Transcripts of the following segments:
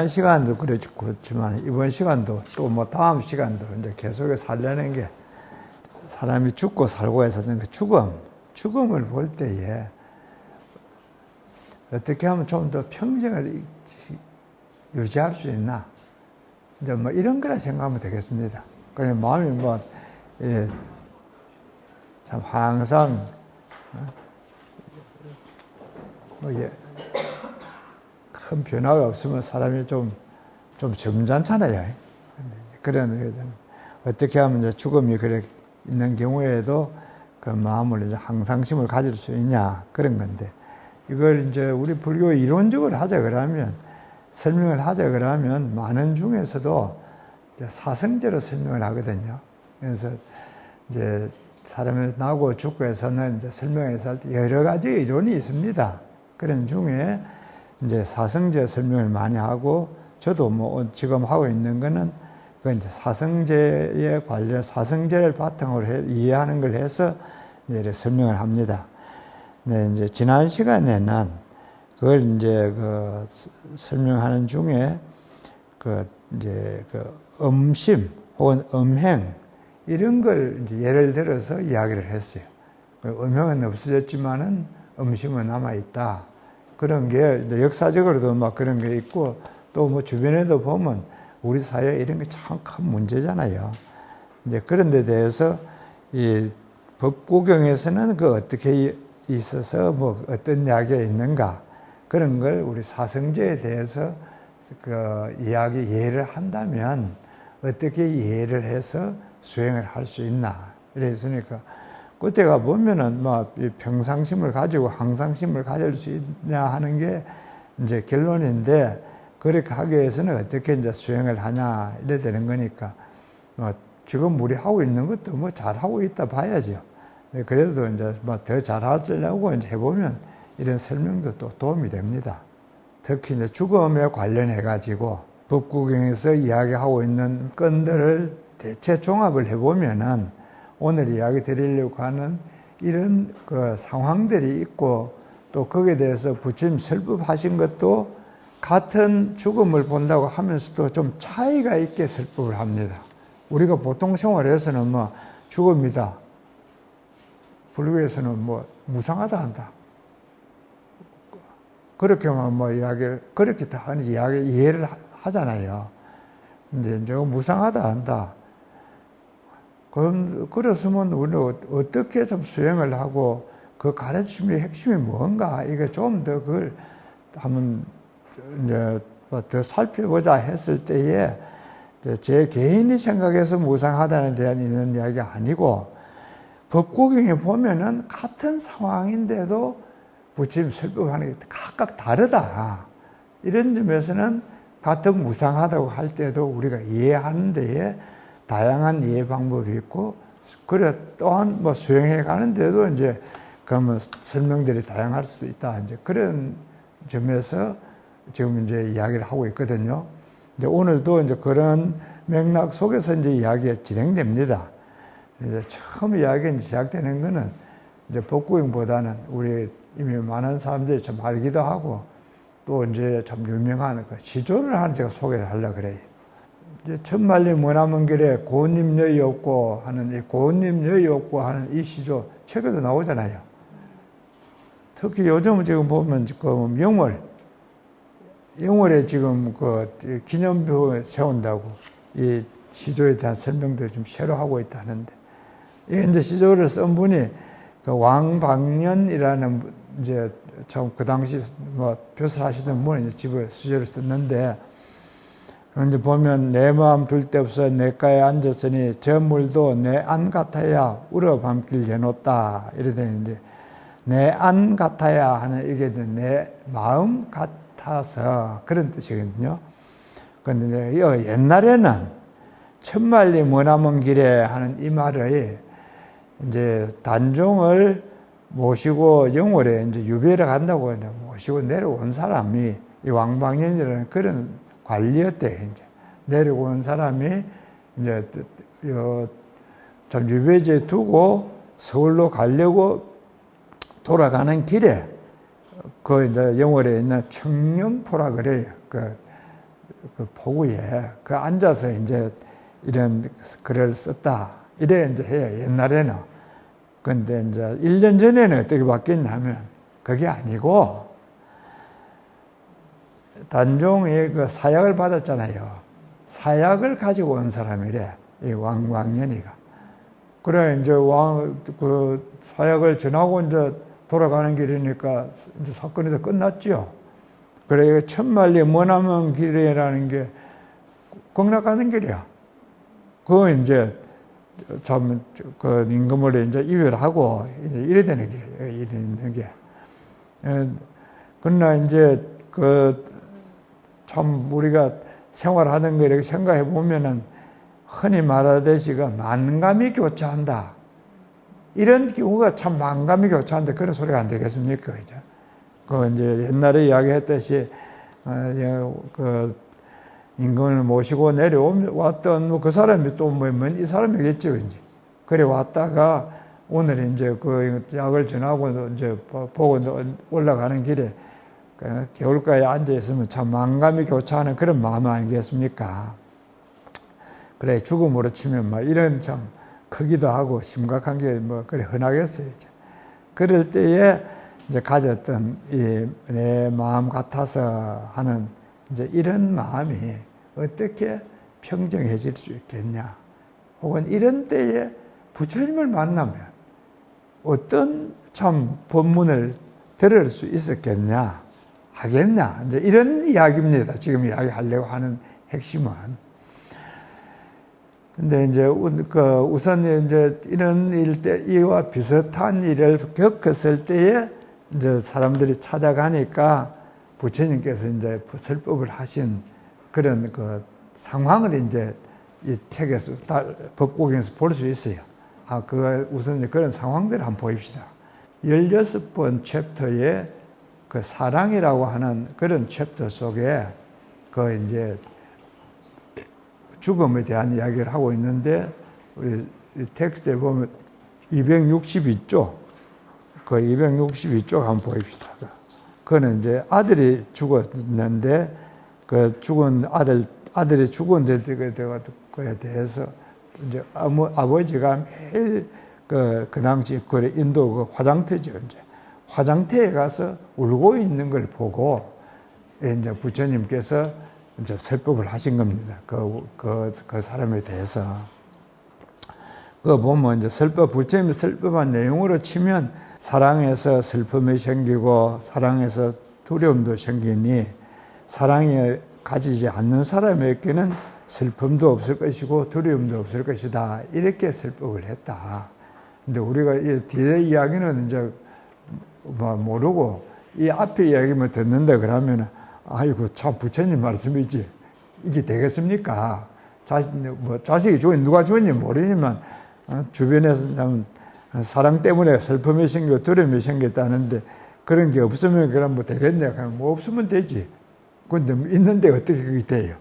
지난 시간도 그렇지만 이번 시간도 또 뭐 다음 시간도 이제 계속해서 살려는 게 사람이 죽고 살고 해서는 그 죽음을 볼 때에 어떻게 하면 좀 더 평정을 유지할 수 있나? 이제 뭐 이런 거라 생각하면 되겠습니다. 그래 마음이 뭐, 예, 참 항상, 뭐, 예, 큰 변화가 없으면 사람이 좀 점잖잖아요. 그런, 어떻게 하면 이제 죽음이 그래 있는 경우에도 그 마음을 이제 항상심을 가질 수 있냐, 그런 건데, 이걸 이제 우리 불교 이론적으로 하자 그러면, 설명을 하자 그러면 많은 중에서도 사성제로 설명을 하거든요. 그래서 이제 사람이 나고 죽고 해서는 이제 설명해서 할 때 여러 가지 이론이 있습니다. 그런 중에 이제 사성제 설명을 많이 하고, 저도 뭐 지금 하고 있는 거는 그 이제 사성제에 관련, 사성제를 바탕으로 이해하는 걸 해서 이제 설명을 합니다. 네, 이제 지난 시간에는 그걸 이제 그 설명하는 중에 그 이제 그 음심 혹은 음행 이런 걸 이제 예를 들어서 이야기를 했어요. 음행은 없어졌지만은 음심은 남아 있다. 그런 게 이제 역사적으로도 막 그런 게 있고 또 뭐 주변에도 보면 우리 사회에 이런 게 참 큰 문제잖아요. 이제 그런 데 대해서 이 법구경에서는 그 어떻게 있어서 뭐 어떤 이야기가 있는가 그런 걸 우리 사성제에 대해서 그 이야기 이해를 한다면 어떻게 이해를 해서 수행을 할 수 있나 이랬으니까 그때가 보면은 뭐 평상심을 가지고 항상심을 가질 수 있냐 하는 게 이제 결론인데 그렇게 하기 위해서는 어떻게 이제 수행을 하냐 이래 되는 거니까 뭐 지금 우리 하고 있는 것도 뭐 잘하고 있다 봐야죠. 그래도 이제 뭐 더 잘하려고 이제 해보면 이런 설명도 또 도움이 됩니다. 특히 이제 죽음에 관련해 가지고 법구경에서 이야기하고 있는 건들을 대체 종합을 해보면은 오늘 이야기 드리려고 하는 이런 그 상황들이 있고 또 거기에 대해서 부처님 설법하신 것도 같은 죽음을 본다고 하면서도 좀 차이가 있게 설법을 합니다. 우리가 보통 생활에서는 뭐 죽음이다. 불교에서는 뭐 무상하다 한다. 그렇게만 뭐 이야기를, 그렇게 다 하는 이해를 하잖아요. 근데 이제 무상하다 한다. 그렇으면 우리는 어떻게 좀 수행을 하고 그 가르침의 핵심이 뭔가, 이게 좀 더 그걸 한번 이제 더 살펴보자 했을 때에 제 개인이 생각해서 무상하다는 대한 있는 이야기가 아니고 법구경에 보면은 같은 상황인데도 부처님 설법하는 게 각각 다르다. 이런 점에서는 같은 무상하다고 할 때도 우리가 이해하는 데에 다양한 이해 방법이 있고, 그래 또한 뭐 수행해 가는데도 이제 그러면 설명들이 다양할 수도 있다. 이제 그런 점에서 지금 이제 이야기를 하고 있거든요. 이제 오늘도 이제 그런 맥락 속에서 이제 이야기가 진행됩니다. 이제 처음 이야기가 시작되는 거는 이제 법구경보다는 우리 이미 많은 사람들이 좀 알기도 하고 또 이제 참 유명한 그 시조를 하나 제가 소개를 하려고 그래요. 이제 천만리 머나먼 길에 고운님 여의 없고 하는 이 고운님 여의 없고 하는 이 시조 책에도 나오잖아요. 특히 요즘 지금 보면 그 영월에 지금 그 기념표 세운다고 이 시조에 대한 설명들을 좀 새로 하고 있다는데, 이게 이제 시조를 쓴 분이 그 왕방년이라는 이제 참 그 당시 뭐 벼슬하시던 분이 이제 집을 시조를 썼는데, 이제 보면 내 마음 둘 데 없어 내가에 앉았으니 저 물도 내 안 같아야 울어 밤길 내놓다 이래 되는데, 내 안 같아야 하는 이게 내 마음 같아서 그런 뜻이거든요. 그런데 옛날에는 천만리 머나먼 길에 하는 이 말을 이제 단종을 모시고 영월에 이제 유배를 간다고 이제 모시고 내려온 사람이 이 왕방년이라는 그런 관리였대. 이제 내려온 사람이 이제 좀 유배지에 두고 서울로 가려고 돌아가는 길에 그 이제 영월에 있는 청렴포라 그래요. 그 그 포구에 그 앉아서 이제 이런 글을 썼다. 이래 이제 해요, 옛날에는. 근데 이제 1년 전에는 어떻게 바뀌었냐면, 그게 아니고, 단종이 그 사약을 받았잖아요. 사약을 가지고 온 사람이래, 이 왕년이가. 그래, 이제 그 사약을 전하고 이제 돌아가는 길이니까 이제 사건이 다 끝났죠. 그래, 천만리 머나먼 길이라는 게 극락가는 길이야. 그거 이제 참, 그 임금을 이제 이별하고 이제 이래 되는 길이에요. 이래 있는 게. 그러나 이제 참 우리가 생활하는 거 이렇게 생각해 보면은 흔히 말하듯이 그 만감이 교차한다. 이런 경우가 참 만감이 교차한다. 그런 소리가 안 되겠습니까? 그죠? 그 이제 옛날에 이야기했듯이, 그 임금을 모시고 왔던 그 사람이 또 이 사람이겠죠, 이제. 그래 왔다가 오늘 이제 그 약을 전하고 이제 보고 올라가는 길에 개울가에 앉아 있으면 참 만감이 교차하는 그런 마음 아니겠습니까? 그래, 죽음으로 치면 막 이런 참 크기도 하고 심각한 게 뭐 그래 흔하겠어요, 이제. 그럴 때에 이제 가졌던 내 마음 같아서 하는 이제 이런 마음이 어떻게 평정해질 수 있겠냐. 혹은 이런 때에 부처님을 만나면 어떤 참 법문을 들을 수 있었겠냐, 하겠냐. 이제 이런 이야기입니다. 지금 이야기하려고 하는 핵심은. 근데 이제 우선 이제 이런 이와 비슷한 일을 겪었을 때에 이제 사람들이 찾아가니까 부처님께서 이제 설법을 하신 그런 그 상황을 이제 이 책에서 법국에서 볼 수 있어요. 우선 그런 상황들을 한번 보입시다. 16번 챕터에 그 사랑이라고 하는 그런 챕터 속에 그 이제 죽음에 대한 이야기를 하고 있는데, 우리 텍스트에 보면 262쪽, 그 262쪽 한번 보입시다. 그거는 이제 아들이 죽었는데, 그 죽은 아들이 죽은 데에 대해서 이제 아버지가 매일 그 당시 그 인도 그 화장터죠, 이제. 화장터에 가서 울고 있는 걸 보고, 이제 부처님께서 이제 설법을 하신 겁니다. 그 사람에 대해서. 그거 보면 이제 부처님이 설법한 내용으로 치면 사랑에서 슬픔이 생기고 사랑에서 두려움도 생기니 사랑이 가지지 않는 사람에게는 슬픔도 없을 것이고 두려움도 없을 것이다. 이렇게 설법을 했다. 근데 우리가 이 뒤에 이야기는 이제 뭐 모르고 이 앞에 이야기만 듣는다 그러면 아이고 참 부처님 말씀이지 이게 되겠습니까? 자식이 죽은 누가 죽은지 모르지만 주변에서 사랑 때문에 슬픔이 생기고 두려움이 생겼다는데 그런 게 없으면 그럼 뭐 되겠냐? 그냥 뭐 없으면 되지. 근데 있는데 어떻게 그게 돼요?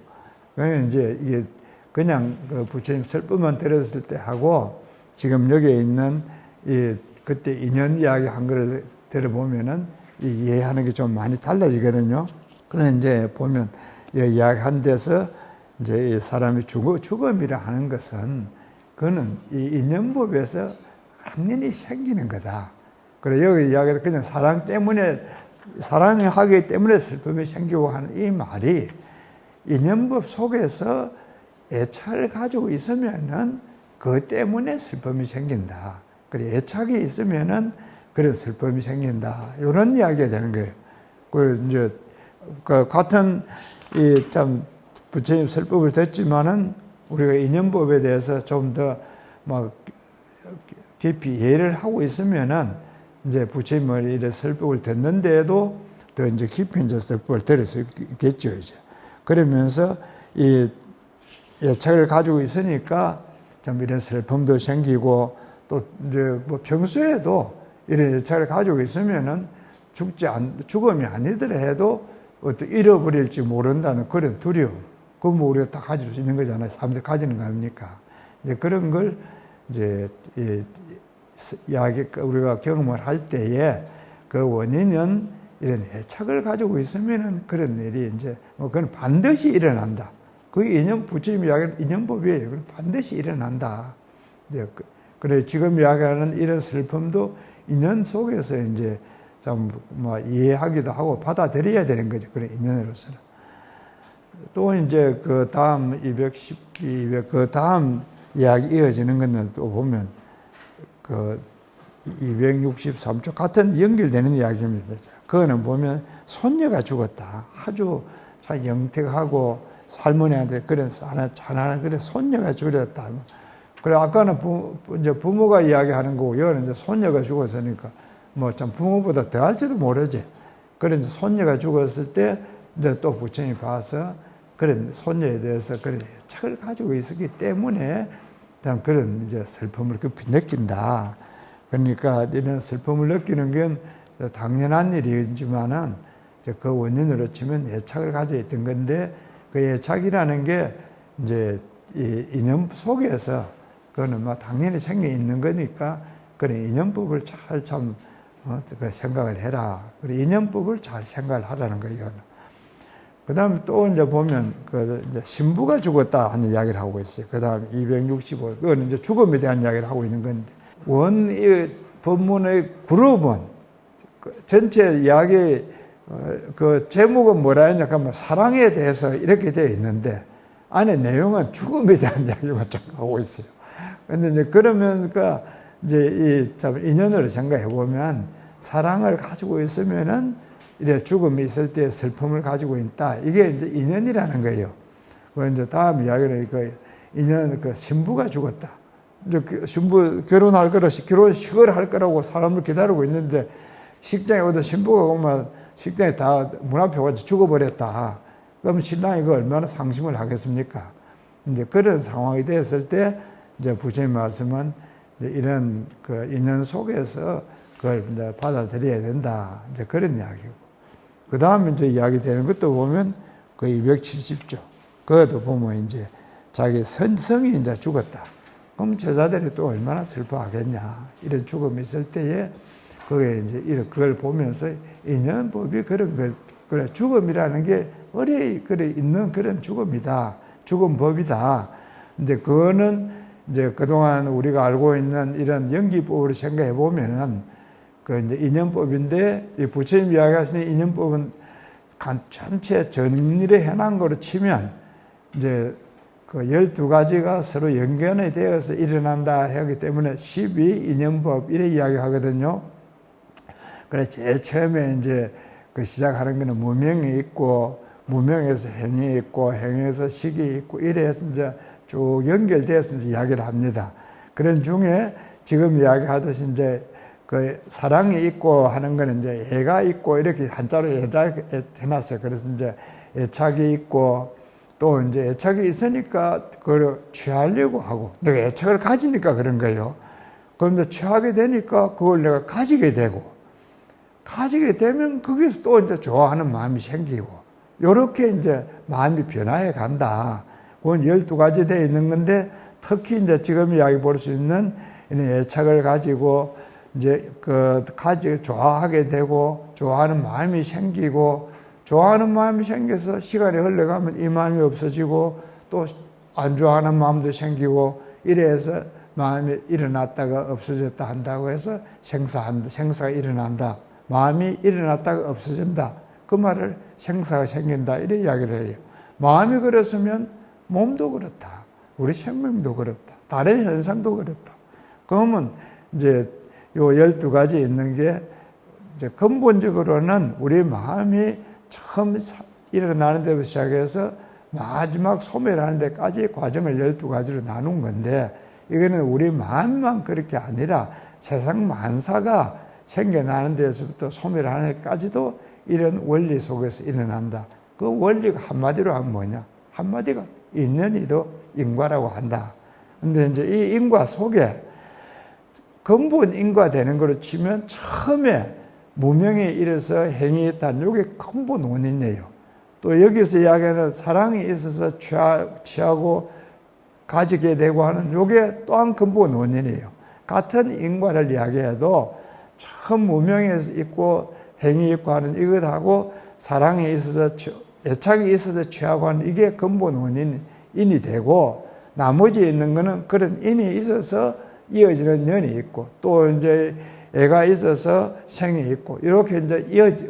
그러니까 이제 이게 그냥 그 부처님 설법만 들었을 때 하고 지금 여기에 있는 그때 인연 이야기 한 거를 들어보면은 이해하는 게 좀 많이 달라지거든요. 그래 이제 보면 이야기한 데서 이제 이 사람이 죽음이라 하는 것은 그거는 이 인연법에서 당연히 생기는 거다. 그래 여기 이야기도 그냥 사랑하기 때문에 슬픔이 생기고 하는 이 말이 인연법 속에서 애착을 가지고 있으면은 그것 때문에 슬픔이 생긴다. 그래 애착이 있으면은 그런 슬픔이 생긴다. 이런 이야기가 되는 거예요. 이제 같은 참 부처님 설법을 듣지만은 우리가 인연법에 대해서 좀 더 막 깊이 이해를 하고 있으면은 이제 부처님의 이런 설법을 듣는데도 더 이제 깊이 이제 설법을 들을 수 있겠죠, 이제. 그러면서 이 애착을 가지고 있으니까 좀 이런 슬픔도 생기고 또 이제 뭐 평소에도 이런 애착을 가지고 있으면은 죽음이 아니더라도 어떻게 잃어버릴지 모른다는 그런 두려움. 그건 뭐 우리가 다 가질 수 있는 거잖아요. 사람들이 가지는 거 아닙니까? 이제 그런 걸 이제 이야기 우리가 경험을 할 때에 그 원인은 이런 애착을 가지고 있으면은 그런 일이 이제 뭐 그건 반드시 일어난다. 그게 부처님 이야기는 인연법이에요. 반드시 일어난다. 이제 그래 지금 이야기하는 이런 슬픔도 인연 속에서 이제 좀 뭐 이해하기도 하고 받아들여야 되는 거죠. 그래 인연으로서는. 또 이제 그 다음 212, 그 다음 이야기 이어지는 거는 또 보면 그 263쪽 같은 연결되는 이야기입니다. 그거는 보면 손녀가 죽었다. 아주 참 영택하고 살머니한테 그런 하나 그래 손녀가 죽었다. 그래 아까는 이제 부모가 이야기하는 거고 여기는 이제 손녀가 죽었으니까 뭐 참 부모보다 더 할지도 모르지. 그래 이제 손녀가 죽었을 때 이제 또 부처님이 봐서 그런 손녀에 대해서 그런 애착을 가지고 있었기 때문에 그런 이제 슬픔을 급히 느낀다. 그러니까 이런 슬픔을 느끼는 건 당연한 일이지만은 그 원인으로 치면 애착을 가지고 있던 건데 그 애착이라는 게 이제 이 인연 속에서 그거는 뭐 당연히 생겨 있는 거니까 그런 인연법을 잘 참 생각을 해라. 그리고 인연법을 잘 생각을 하라는 거예요. 그 다음에 또 이제 보면 그 이제 신부가 죽었다 하는 이야기를 하고 있어요. 그 다음에 265. 그건 이제 죽음에 대한 이야기를 하고 있는 건데 이 법문의 그룹은 전체 이야기 그 제목은 뭐라 했냐 하면 사랑에 대해서 이렇게 되어 있는데 안에 내용은 죽음에 대한 이야기만 좀 하고 있어요. 근데 이제 그러면서 이제 이 참 인연을 생각해 보면 사랑을 가지고 있으면은 이래 죽음이 있을 때 슬픔을 가지고 있다. 이게 이제 인연이라는 거예요. 그 이제 다음 이야기는 그 인연 그 신부가 죽었다. 이제 신부 결혼할 결혼식을 할 거라고 사람을 기다리고 있는데 식장에 오다 신부가 오면 식당에 다 문 앞에 와서 죽어버렸다. 그럼 신랑이 그 얼마나 상심을 하겠습니까? 이제 그런 상황이 됐을 때 이제 부처님 말씀은 이제 이런 그 인연 속에서 그걸 이제 받아들여야 된다. 이제 그런 이야기고. 그 다음에 이제 이야기 되는 것도 보면 그 270조. 그것도 보면 이제 자기 선성이 이제 죽었다. 그럼 제자들이 또 얼마나 슬퍼하겠냐. 이런 죽음이 있을 때에 그게 이제 그걸 보면서 인연법이 그런 것, 그래, 죽음이라는 게 그래, 있는 그런 죽음이다. 죽음법이다. 근데 그거는 이제 그동안 우리가 알고 있는 이런 연기법으로 생각해 보면은 그 이제 인연법인데 이 부처님 이야기하시는 인연법은 전체 전일에 해놓은 거로 치면 이제 그 12가지가 서로 연결이 되어서 일어난다 하기 때문에 12인연법 이래 이야기하거든요. 그래 제일 처음에 이제 그 시작하는 거는 무명이 있고 무명에서 행이 있고 행에서 식이 있고 이래서 이제 쭉 연결되어서 이제 이야기를 합니다. 그런 중에 지금 이야기하듯이 이제 그 사랑이 있고 하는 거는 이제 애가 있고 이렇게 한자로 해놨어요. 그래서 이제 애착이 있고 또 이제 애착이 있으니까 그걸 취하려고 하고 내가 애착을 가지니까 그런 거예요. 그런데 취하게 되니까 그걸 내가 가지게 되면 거기서 또 이제 좋아하는 마음이 생기고 요렇게 이제 마음이 변화해 간다. 그건 12가지 되어 있는 건데 특히 이제 지금 이야기 볼 수 있는 이런 애착을 가지고 이제 좋아하게 되고 좋아하는 마음이 생기고 좋아하는 마음이 생겨서 시간이 흘러가면 이 마음이 없어지고 또 안 좋아하는 마음도 생기고 이래서 마음이 일어났다가 없어졌다 한다고 해서 생사가 일어난다. 마음이 일어났다가 없어진다. 그 말을 생사가 생긴다. 이런 이야기를 해요. 마음이 그렇으면 몸도 그렇다. 우리 생명도 그렇다. 다른 현상도 그렇다. 그러면 이제 요 12가지 있는 게 이제 근본적으로는 우리 마음이 처음 일어나는 데부터 시작해서 마지막 소멸하는 데까지 과정을 12가지로 나눈 건데 이거는 우리 마음만 그렇게 아니라 세상 만사가 생겨나는 데서부터 소멸하는 데까지도 이런 원리 속에서 일어난다. 그 원리가 한마디로 하면 뭐냐? 한마디가 인연이도 인과라고 한다. 근데 이제 이 인과 속에 근본 인과되는 거로 치면 처음에 무명에 이르서 행이 있다는 이게 근본 원인이에요. 또 여기서 이야기하는 사랑이 있어서 취하고 가지게 되고 하는 이게 또한 근본 원인이에요. 같은 인과를 이야기해도 처음 무명에 있고 행위 있고 하는 이것하고 사랑에 있어서 애착이 있어서 취하고 하는 이게 근본 원인이 되고, 나머지 있는 거는 그런 인이 있어서 이어지는 연이 있고, 또 이제 애가 있어서 생이 있고, 이렇게 이제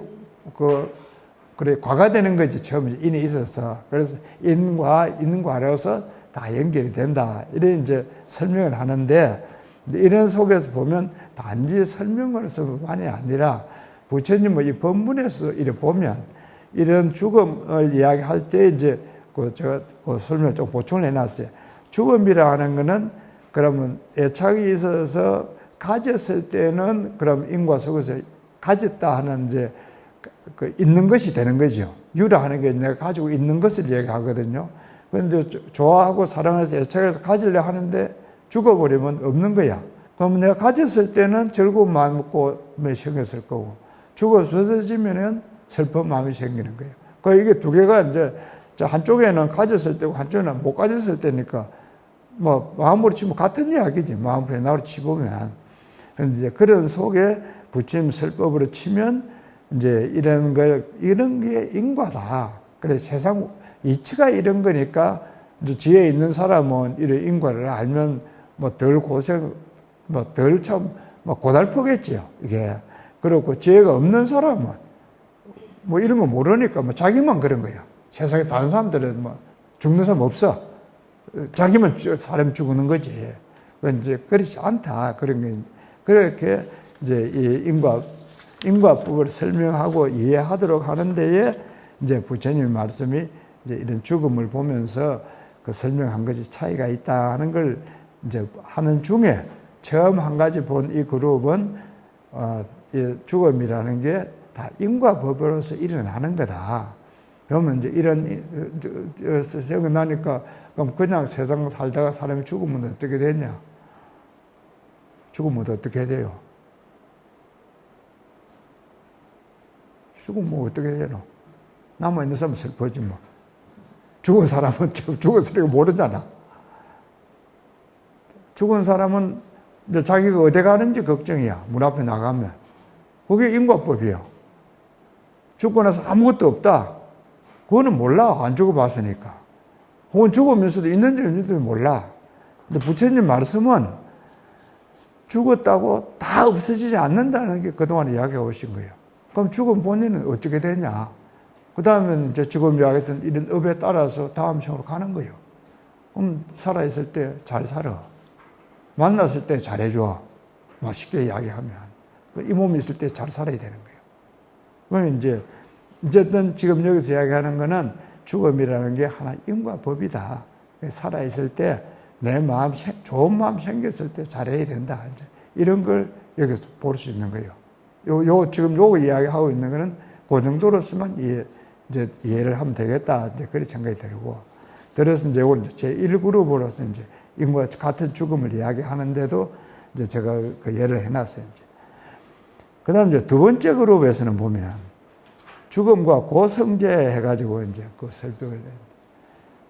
그래, 과가 되는 거지, 처음에 인이 있어서. 그래서 인과로서 다 연결이 된다. 이런 이제 설명을 하는데, 이런 속에서 보면 단지 설명으로서만이 아니라 부처님의 이 본문에서도 이래 보면 이런 죽음을 이야기할 때 이제 제가 설명을 좀 보충을 해놨어요. 죽음이라 하는 거는 그러면 애착이 있어서 가졌을 때는 그럼 인과 속에서 가졌다 하는 이제 있는 것이 되는 거죠. 유라하는 게 내가 가지고 있는 것을 얘기하거든요. 그런데 좋아하고 사랑해서 애착해서 가지려 하는데 죽어버리면 없는 거야. 그럼 내가 가졌을 때는 즐거운 마음이 생겼을 거고, 죽어서지면은 슬픈 마음이 생기는 거예요. 그러니까 이게 두 개가 이제 한쪽에는 가졌을 때고 한쪽에는 못 가졌을 때니까 뭐 마음으로 치면 같은 이야기지. 마음 변화로 치보면. 그런데 이제 그런 속에 부처님 설법으로 치면 이제 이런 게 인과다. 그래 세상 이치가 이런 거니까 이제 지혜 있는 사람은 이런 인과를 알면 뭐 덜 고생, 뭐 덜 참 뭐 고달프겠지요. 이게. 그렇고 지혜가 없는 사람은 뭐 이런 거 모르니까 뭐 자기만 그런 거야. 세상에 다른 사람들은 뭐 죽는 사람 없어. 자기만 사람 죽는 거지. 이제 그렇지 않다. 그런 게 그렇게 이제 이 인과법을 설명하고 이해하도록 하는 데에 이제 부처님의 말씀이 이제 이런 죽음을 보면서 그 설명한 것이 차이가 있다 하는 걸 이제 하는 중에 처음 한 가지 본 이 그룹은 이 죽음이라는 게 다 인과법으로서 일어나는 거다. 그러면 이제 이런 생각나니까 그럼 그냥 세상 살다가 사람이 죽으면 어떻게 되냐? 죽으면 어떻게 돼요? 죽으면 어떻게 되노? 남아있는 사람은 슬퍼지 뭐. 죽은 사람은 죽었으니까 모르잖아. 죽은 사람은 이제 자기가 어디 가는지 걱정이야. 문 앞에 나가면. 그게 인과법이에요. 죽고 나서 아무것도 없다. 그거는 몰라. 안 죽어봤으니까. 혹은 죽으면서도 있는지 없는지 몰라. 근데 부처님 말씀은 죽었다고 다 없어지지 않는다는 게 그동안 이야기해 오신 거예요. 그럼 죽은 본인은 어떻게 되냐? 그 다음에는 이제 지금 이야기했던 이런 업에 따라서 다음 생으로 가는 거예요. 그럼 살아있을 때 잘 살아. 만났을 때 잘해줘. 뭐 쉽게 이야기하면. 이 몸이 있을 때 잘 살아야 되는 거예요. 그러면 이제, 어쨌든 지금 여기서 이야기하는 거는 죽음이라는 게 하나 인과법이다. 살아있을 때 내 마음, 좋은 마음 생겼을 때 잘해야 된다. 이제 이런 걸 여기서 볼 수 있는 거예요. 지금 요거 이야기하고 있는 거는 그 정도로서만 이제 이해를 하면 되겠다. 이제 그런 생각이 들고. 그래서 이제 오늘 제 1그룹으로서 이제 인과 같은 죽음을 이야기하는데도 이제 제가 그 예를 해놨어요. 그 다음 이제 두 번째 그룹에서는 보면 죽음과 고성제 해가지고 이제 그 설명을 해요.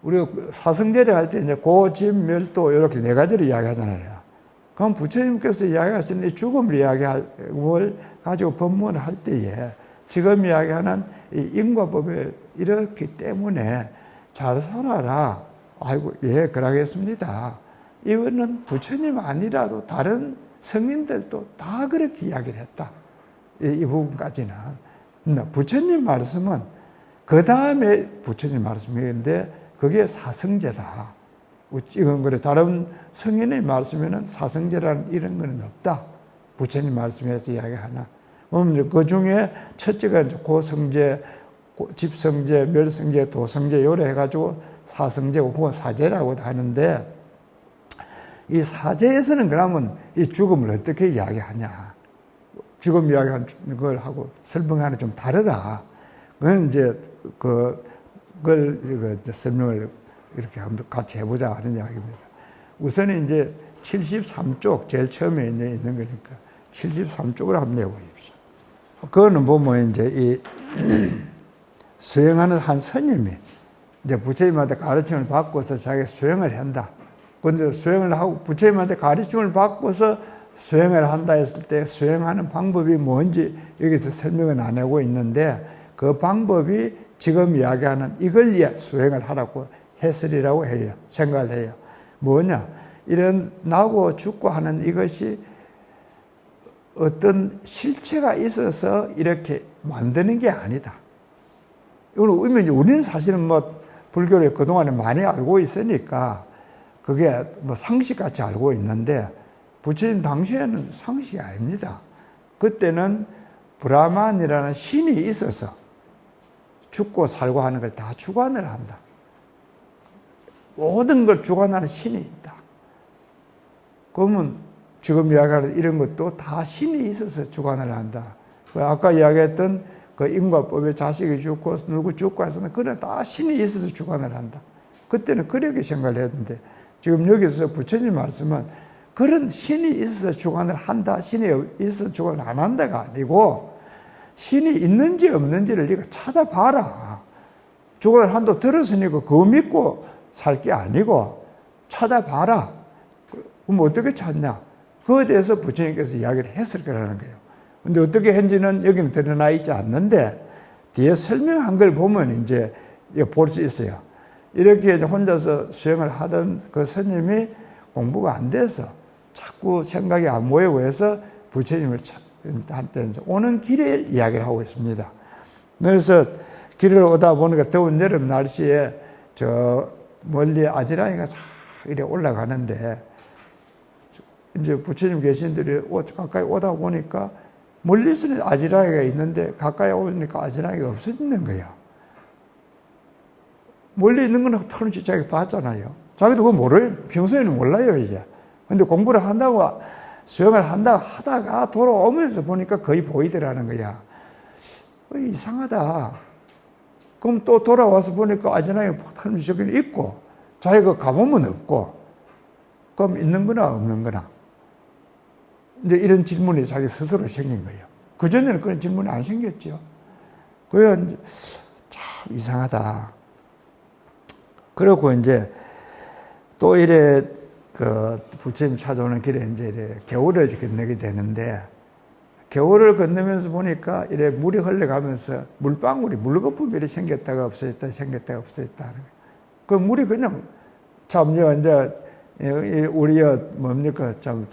우리가 사성제를 할 때 이제 고집멸도 이렇게 네 가지를 이야기하잖아요. 그럼 부처님께서 이야기하시는 이 죽음을 이야기를 가지고 법문을 할 때에 지금 이야기하는 이 인과법에 이렇기 때문에 잘 살아라. 아이고, 예, 그러겠습니다. 이거는 부처님 아니라도 다른 성인들도 다 그렇게 이야기를 했다. 이 부분까지는. 부처님 말씀은 그 다음에 부처님 말씀인데 그게 사성제다. 이건 그래. 다른 성인의 말씀에는 사성제라는 이런 건 없다. 부처님 말씀에서 이야기하나. 그 중에 첫째가 이제 고성제, 집성제, 멸성제, 도성제 요래 해가지고 사성제 혹은 사제라고도 하는데 이 사제에서는 그러면 이 죽음을 어떻게 이야기하냐. 죽음 이야기하는 걸 하고 설명하는 좀 다르다. 그건 이제 그걸 설명을 이렇게 한번 같이 해보자 하는 이야기입니다. 우선 이제 73쪽 제일 처음에 있는 거니까 73쪽을 한번 내보십시오. 그거는 보면 이제 이 수행하는 한 스님이 이제 부처님한테 가르침을 받고서 자기가 수행을 한다. 그런데 수행을 하고 부처님한테 가르침을 받고서 수행을 한다 했을 때 수행하는 방법이 뭔지 여기서 설명은 안 하고 있는데 그 방법이 지금 이야기하는 이걸 수행을 하라고 해설이라고 해요. 생각을 해요. 뭐냐? 이런 나고 죽고 하는 이것이 어떤 실체가 있어서 이렇게 만드는 게 아니다. 이건 의미는 우리는 사실은 뭐 불교를 그동안에 많이 알고 있으니까 그게 뭐 상식같이 알고 있는데 부처님 당시에는 상식이 아닙니다. 그때는 브라만이라는 신이 있어서 죽고 살고 하는 걸 다 주관을 한다. 모든 걸 주관하는 신이 있다. 그러면 지금 이야기하는 이런 것도 다 신이 있어서 주관을 한다. 아까 이야기했던 그 인과법에 자식이 죽고 누구 죽고 해서는 그건 다 신이 있어서 주관을 한다. 그때는 그렇게 생각을 했는데 지금 여기서 부처님 말씀은 그런 신이 있어서 주관을 한다, 신이 있어서 주관을 안 한다가 아니고 신이 있는지 없는지를 네가 찾아봐라. 주관을 한다고 들었으니까 그거 믿고 살 게 아니고 찾아봐라. 그럼 어떻게 찾냐? 그거에 대해서 부처님께서 이야기를 했을 거라는 거예요. 근데 어떻게 했는지는 여기는 드러나 있지 않는데 뒤에 설명한 걸 보면 이제 볼 수 있어요. 이렇게 혼자서 수행을 하던 그 스님이 공부가 안 돼서 자꾸 생각이 안 모이고 해서 부처님을 한때 오는 길에 이야기를 하고 있습니다. 그래서 길을 오다 보니까 더운 여름 날씨에 저 멀리 아지랑이가 쫙 이래 올라가는데 이제 부처님 계신 데를 가까이 오다 보니까 멀리서는 아지랑이가 있는데 가까이 오니까 아지랑이가 없어지는 거야. 멀리 있는 건 털은지 자기 봤잖아요. 자기도 그거 모르요. 평소에는 몰라요, 이제. 근데 공부를 한다고, 수행을 한다고 하다가 돌아오면서 보니까 거의 보이더라는 거야. 이상하다. 그럼 또 돌아와서 보니까 아지랑이 털은지 저기는 있고, 자기가 가보면 없고, 그럼 있는 거나 없는 거나. 이제 이런 질문이 자기 스스로 생긴 거예요. 그전에는 그런 질문이 안 생겼죠. 그래야 참 이상하다. 그러고 이제 또 이래 그 부처님 찾아오는 길에 이제 이래 겨울을 건너게 되는데 겨울을 건너면서 보니까 이래 물이 흘러가면서 물방울이 물거품이 이렇게 생겼다가 없어졌다 생겼다가 없어졌다 하는 거예요. 그 물이 그냥 참 이제 우리 뭡니까 참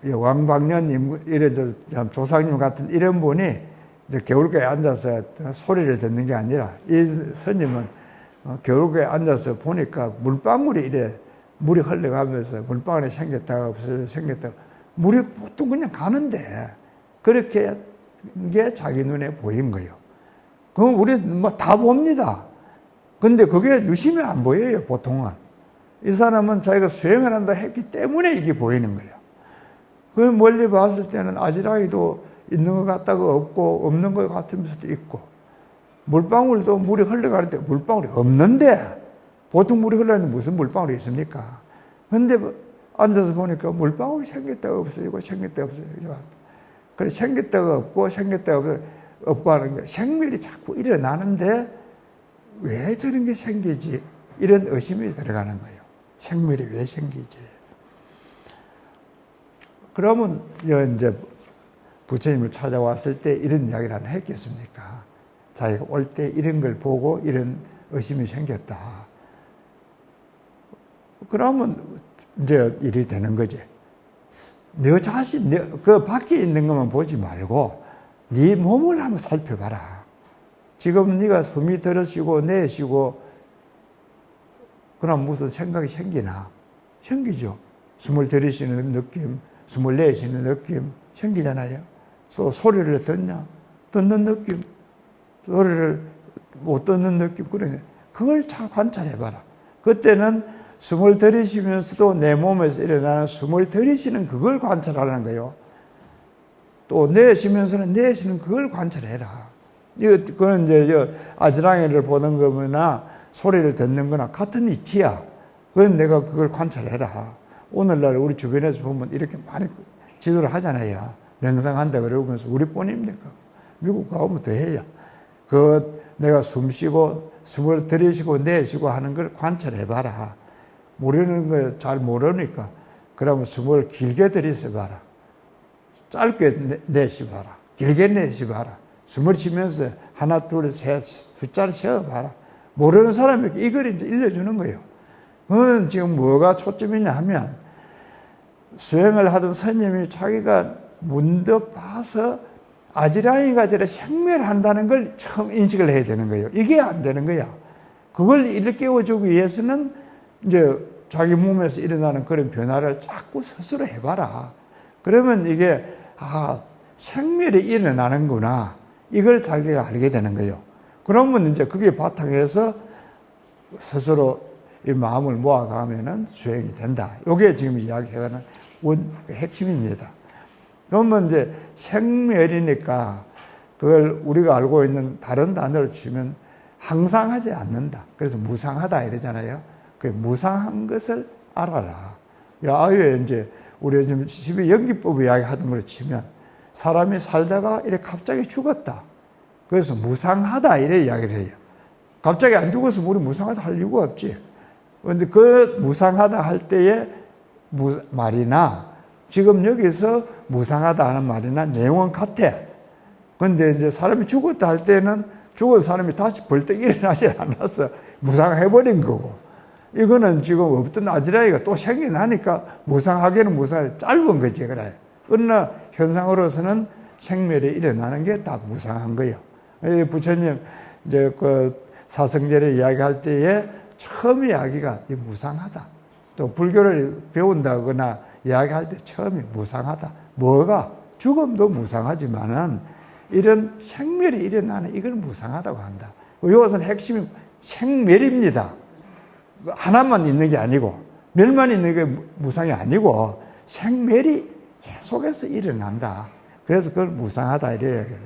왕방년님 이런 조상님 같은 이런 분이 이제 겨울가에 앉아서 소리를 듣는 게 아니라 이 스님은 겨울가에 앉아서 보니까 물방울이 이래 물이 흘러가면서 물방울이 생겼다가 없어져 생겼다가 물이 보통 그냥 가는데 그렇게 게 자기 눈에 보인 거예요. 그럼 우리 뭐 다 봅니다. 근데 그게 유심히 안 보여요, 보통은. 이 사람은 자기가 수행을 한다 했기 때문에 이게 보이는 거예요. 그 멀리 봤을 때는 아지랑이도 있는 것 같다가 없고 없는 것 같으면서도 있고 물방울도 물이 흘러가는 데 물방울이 없는데 보통 물이 흘러가는데 무슨 물방울이 있습니까? 근데 앉아서 보니까 물방울이 생겼다가 없어지고 생겼다가 없어지고 그래 생겼다가 없고 생겼다가 없고 하는 게 생멸이 자꾸 일어나는데 왜 저런 게 생기지? 이런 의심이 들어가는 거예요. 생멸이 왜 생기지? 그러면 이제 부처님을 찾아왔을 때 이런 이야기를 안 했겠습니까? 자기가 올 때 이런 걸 보고 이런 의심이 생겼다. 그러면 이제 일이 되는 거지. 너 자신, 그 밖에 있는 것만 보지 말고 네 몸을 한번 살펴봐라. 지금 네가 숨이 들으시고 내쉬고 그럼 무슨 생각이 생기나? 생기죠. 숨을 들이쉬는 느낌, 숨을 내쉬는 느낌 생기잖아요. 또 소리를 듣냐? 듣는 느낌. 소리를 못 듣는 느낌. 그러네. 그걸 잘 관찰해봐라. 그때는 숨을 들이쉬면서도 내 몸에서 일어나는 숨을 들이쉬는 그걸 관찰하는 거예요. 또 내쉬면서는 내쉬는 그걸 관찰해라. 그건 이제 아지랑이를 보는 거나 소리를 듣는 거나 같은 이치야. 그건 내가 그걸 관찰해라. 오늘날 우리 주변에서 보면 이렇게 많이 지도를 하잖아요. 명상한다 그러면서 우리뿐입니까? 미국 가보면 더 해요. 내가 숨 쉬고 숨을 들이쉬고 내쉬고 하는 걸 관찰해봐라. 모르는 걸 잘 모르니까 그러면 숨을 길게 들이쉬봐라. 짧게 내쉬봐라. 길게 내쉬봐라. 숨을 쉬면서 하나, 둘, 셋 숫자를 세어봐라. 모르는 사람에게 이걸 이제 일러주는 거예요. 그건 지금 뭐가 초점이냐 하면 수행을 하던 스님이 자기가 문득 봐서 아지랑이가 저래 생멸한다는 걸 처음 인식을 해야 되는 거예요. 이게 안 되는 거야. 그걸 일깨워주기 위해서는 이제 자기 몸에서 일어나는 그런 변화를 자꾸 스스로 해봐라. 그러면 이게 생멸이 일어나는구나. 이걸 자기가 알게 되는 거예요. 그러면 이제 그게 바탕에서 스스로 이 마음을 모아가면은 수행이 된다. 이게 지금 이야기하는 핵심입니다. 그러면 이제 생멸이니까 그걸 우리가 알고 있는 다른 단어로 치면 항상 하지 않는다. 그래서 무상하다 이러잖아요. 그 무상한 것을 알아라. 아예 이제 우리 지금 12연기법 이야기 하던 걸로 치면 사람이 살다가 이렇게 갑자기 죽었다. 그래서 무상하다 이래 이야기를 해요. 갑자기 안 죽었으면 우리 무상하다 할 이유가 없지. 그런데 그 무상하다 할 때의 말이나 지금 여기서 무상하다 하는 말이나 내용은 같아. 그런데 이제 사람이 죽었다 할 때는 죽은 사람이 다시 벌떡 일어나지 않아서 무상해버린 거고, 이거는 지금 없던 아지라이가 또 생겨나니까 무상하게는 무상하게 짧은 거지, 그래. 그러나 현상으로서는 생멸이 일어나는 게 다 무상한 거예요. 부처님 이제 그 사성제를 이야기할 때에 처음 이야기가 무상하다. 또 불교를 배운다거나 이야기할 때 처음이 무상하다. 뭐가? 죽음도 무상하지만은 이런 생멸이 일어나는 이걸 무상하다고 한다. 이것은 핵심이 생멸입니다. 하나만 있는 게 아니고 멸만 있는 게 무상이 아니고 생멸이 계속해서 일어난다. 그래서 그걸 무상하다 이래야 해요.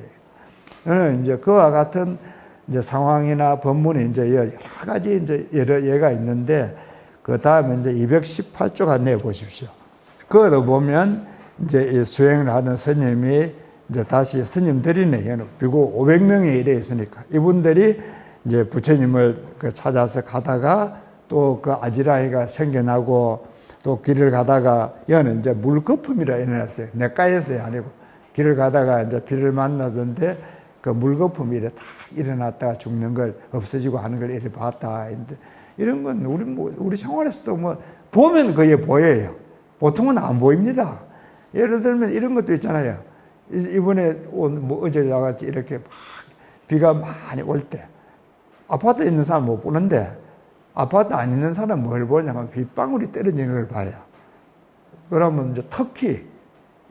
저는 이제 그와 같은 이제 상황이나 법문이 이제 여러 가지 이제 여러 예가 있는데 그 다음에 이제 218쪽 안내해 보십시오. 그거도 보면 이제 수행을 하던 스님이 이제 다시 스님들이네, 비고 500명이 이래 있으니까 이분들이 이제 부처님을 찾아서 가다가 또 그 아지라이가 생겨나고 또 길을 가다가 여는 이제 물거품이라 일어났어요. 냇가에서야 아니고 길을 가다가 이제 비를 만나던데 그 물거품이 이래 다 일어났다가 죽는 걸 없어지고 하는 걸 이렇게 봤다. 이런 건 우리 생활에서도 뭐 보면 그게 보여요. 보통은 안 보입니다. 예를 들면 이런 것도 있잖아요. 이번에 어제 나같이 이렇게 막 비가 많이 올 때 아파트에 있는 사람 못 보는데 아파트 안 있는 사람 뭘 보냐면 빗방울이 떨어지는 걸 봐요. 그러면 이제 특히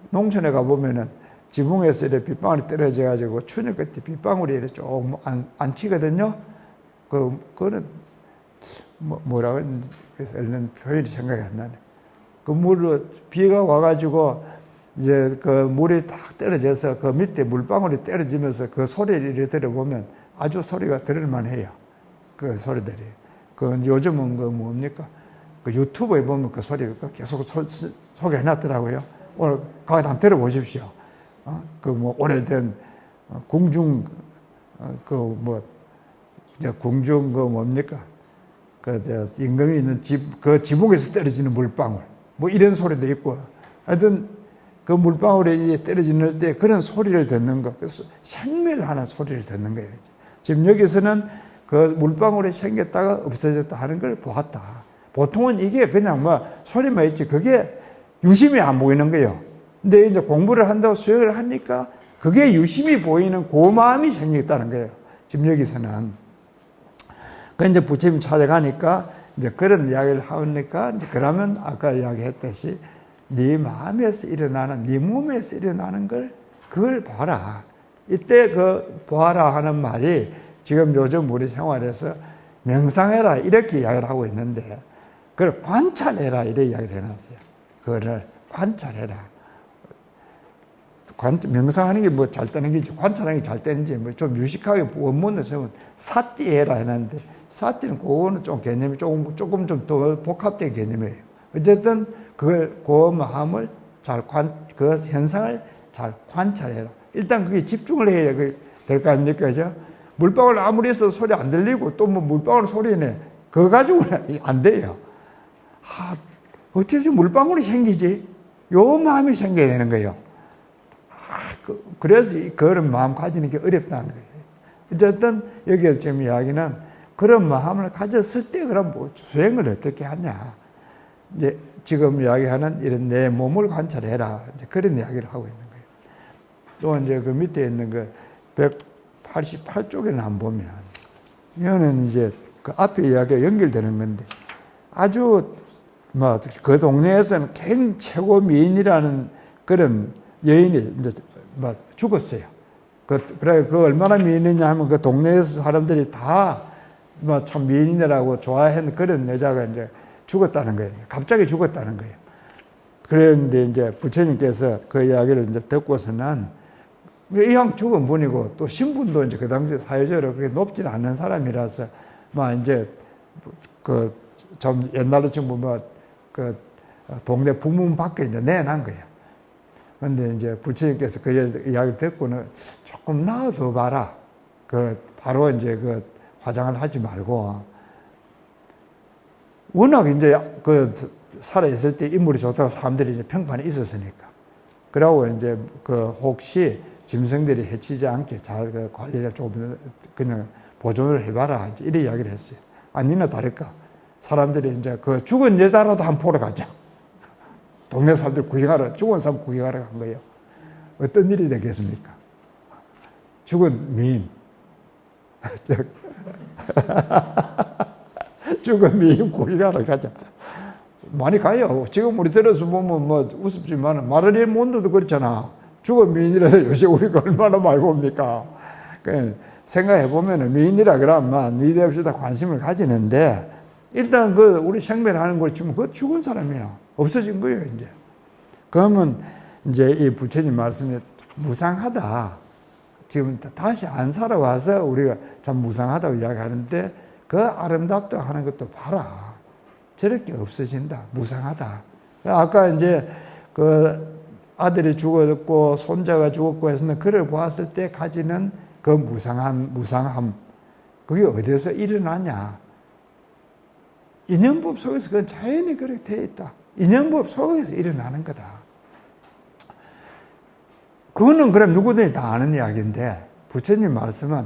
농촌에 가보면은 지붕에서 이렇게 빗방울이 떨어져가지고 추녁 끝에 빗방울이 이렇게 조금 안 치거든요. 그거는 뭐라고 했는지 그래서 얼른 표현이 생각이 안 나네. 그 물로 비가 와가지고 이제 그 물이 딱 떨어져서 그 밑에 물방울이 떨어지면서 그 소리를 들어보면 아주 소리가 들을만해요. 그 소리들이. 그 요즘은 그 뭡니까? 그 유튜브에 보면 그 소리를 계속 소개해놨더라고요. 오늘 가서 한번 들어보십시오. 그 뭐 오래된 궁중 궁중 그 뭡니까? 그 임금이 있는 그 지붕에서 떨어지는 물방울. 뭐 이런 소리도 있고. 하여튼 그 물방울이 떨어지는 때 그런 소리를 듣는 거. 그래서 생멸하는 소리를 듣는 거예요. 지금 여기서는 그 물방울이 생겼다가 없어졌다 하는 걸 보았다. 보통은 이게 그냥 뭐 소리만 있지 그게 유심히 안 보이는 거예요. 근데 이제 공부를 한다고 수행을 하니까 그게 유심히 보이는 그 마음이 생겼다는 거예요. 지금 여기서는. 그 이제 부처님 찾아가니까 이제 그런 이야기를 하니까 이제 그러면 아까 이야기했듯이 네 마음에서 일어나는, 네 몸에서 일어나는 걸 그걸 봐라. 이때 그 보아라 하는 말이 지금 요즘 우리 생활에서 명상해라 이렇게 이야기를 하고 있는데 그걸 관찰해라 이렇게 이야기를 해놨어요. 그거를 관찰해라. 명상하는 게 뭐 잘 되는 게지 관찰하는 게 잘 되는지 뭐 좀 유식하게 원문을 쓰면 사띠해라 해놨는데 사띠는 그거는 좀 개념이 조금 좀 더 복합된 개념이에요. 어쨌든 그걸 그 마음을 그 현상을 잘 관찰해라. 일단 그게 집중을 해야 될 거 아닙니까? 그죠? 물방울 아무리 해서 소리 안 들리고 또 뭐 물방울 소리네. 그거 가지고는 안 돼요. 어째서 물방울이 생기지? 요 마음이 생겨야 되는 거예요. 그래서 그런 마음 가지는 게 어렵다는 거예요. 어쨌든 여기서 지금 이야기는 그런 마음을 가졌을 때 그럼 뭐 수행을 어떻게 하냐. 이제 지금 이야기하는 이런 내 몸을 관찰해라. 이제 그런 이야기를 하고 있는 거예요. 또 이제 그 밑에 있는 그 188쪽에는 한번 보면 이거는 이제 그 앞에 이야기가 연결되는 건데 아주 뭐 그 동네에서는 굉장히 최고 미인이라는 그런 여인이 이제 뭐 죽었어요. 그래 그 얼마나 미인이냐 하면 그 동네에서 사람들이 다 뭐 참 미인이라고 좋아하는 그런 여자가 이제 죽었다는 거예요. 갑자기 죽었다는 거예요. 그런데 이제 부처님께서 그 이야기를 이제 듣고서는 이왕 죽은 분이고 또 신분도 이제 그 당시 사회적으로 그렇게 높지는 않은 사람이라서 막 이제 그 좀 옛날로 지금 뭐 그 동네 북문 밖에 이제 내놓은 거예요. 근데 이제 부처님께서 그 이야기를 듣고는 조금 놔둬 봐라. 그 바로 이제 그 화장을 하지 말고 워낙 이제 그 살아있을 때 인물이 좋다고 사람들이 이제 평판이 있었으니까. 그러고 이제 그 혹시 짐승들이 해치지 않게 잘 그 관리를 조금 그냥 보존을 해봐라. 이래 이야기를 했어요. 아니나 다를까. 사람들이 이제 그 죽은 여자라도 한번 보러 가자. 동네 사람들 구경하러, 죽은 사람 구경하러 간 거예요. 어떤 일이 되겠습니까? 죽은 미인. 죽은 미인 구경하러 가자. 많이 가요. 지금 우리 들어서 보면 뭐 우습지만 마를린 몬드도 그렇잖아. 죽은 미인이라서 요새 우리가 얼마나 많이 봅니까? 생각해 보면 미인이라 그러면 니들없이 다 관심을 가지는데 일단 그 우리 생매를 하는 걸 치면 그거 죽은 사람이야. 없어진 거예요, 이제. 그러면 이제 이 부처님 말씀이 무상하다. 지금 다시 안 살아와서 우리가 참 무상하다고 이야기하는데 그 아름답다 하는 것도 봐라. 저렇게 없어진다. 무상하다. 아까 이제 그 아들이 죽었고 손자가 죽었고 해서는 그를 보았을 때 가지는 그 무상함. 그게 어디서 일어나냐. 인연법 속에서 그건 자연히 그렇게 되어 있다. 인연법 속에서 일어나는 거다. 그거는 그럼 누구든지 다 아는 이야기인데 부처님 말씀은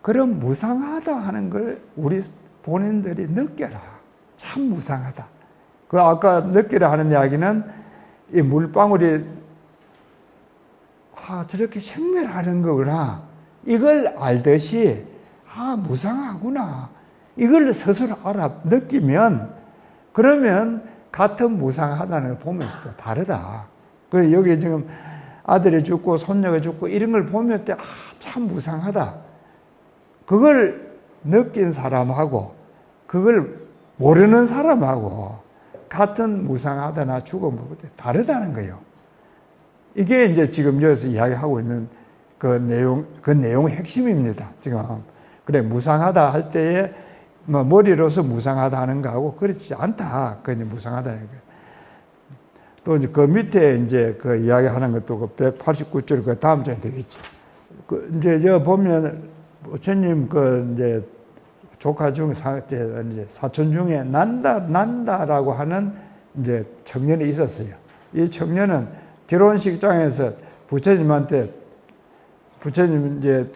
그런 무상하다 하는 걸 우리 본인들이 느껴라. 참 무상하다. 그 아까 느끼라 하는 이야기는 이 물방울이 저렇게 생멸하는 거구나. 이걸 알듯이 무상하구나. 이걸 스스로 느끼면 그러면 같은 무상하다는 걸 보면서도 다르다. 그래서 여기 지금 아들이 죽고 손녀가 죽고 이런 걸 보면 참 무상하다. 그걸 느낀 사람하고 그걸 모르는 사람하고 같은 무상하다나 죽음을 볼 때 다르다는 거예요. 이게 이제 지금 여기서 이야기하고 있는 그 내용의 핵심입니다. 지금. 그래, 무상하다 할 때에 뭐 머리로서 무상하다 하는 거하고 그렇지 않다. 그 이제 무상하다는 거예요. 또 이제 그 밑에 이제 그 이야기하는 것도 그 189절 그 다음 장에 되겠죠. 그 이제 여 보면 부처님 그 이제 조카 중에 이제 사촌 중에 난다라고 하는 이제 청년이 있었어요. 이 청년은 결혼식장에서 부처님한테 부처님 이제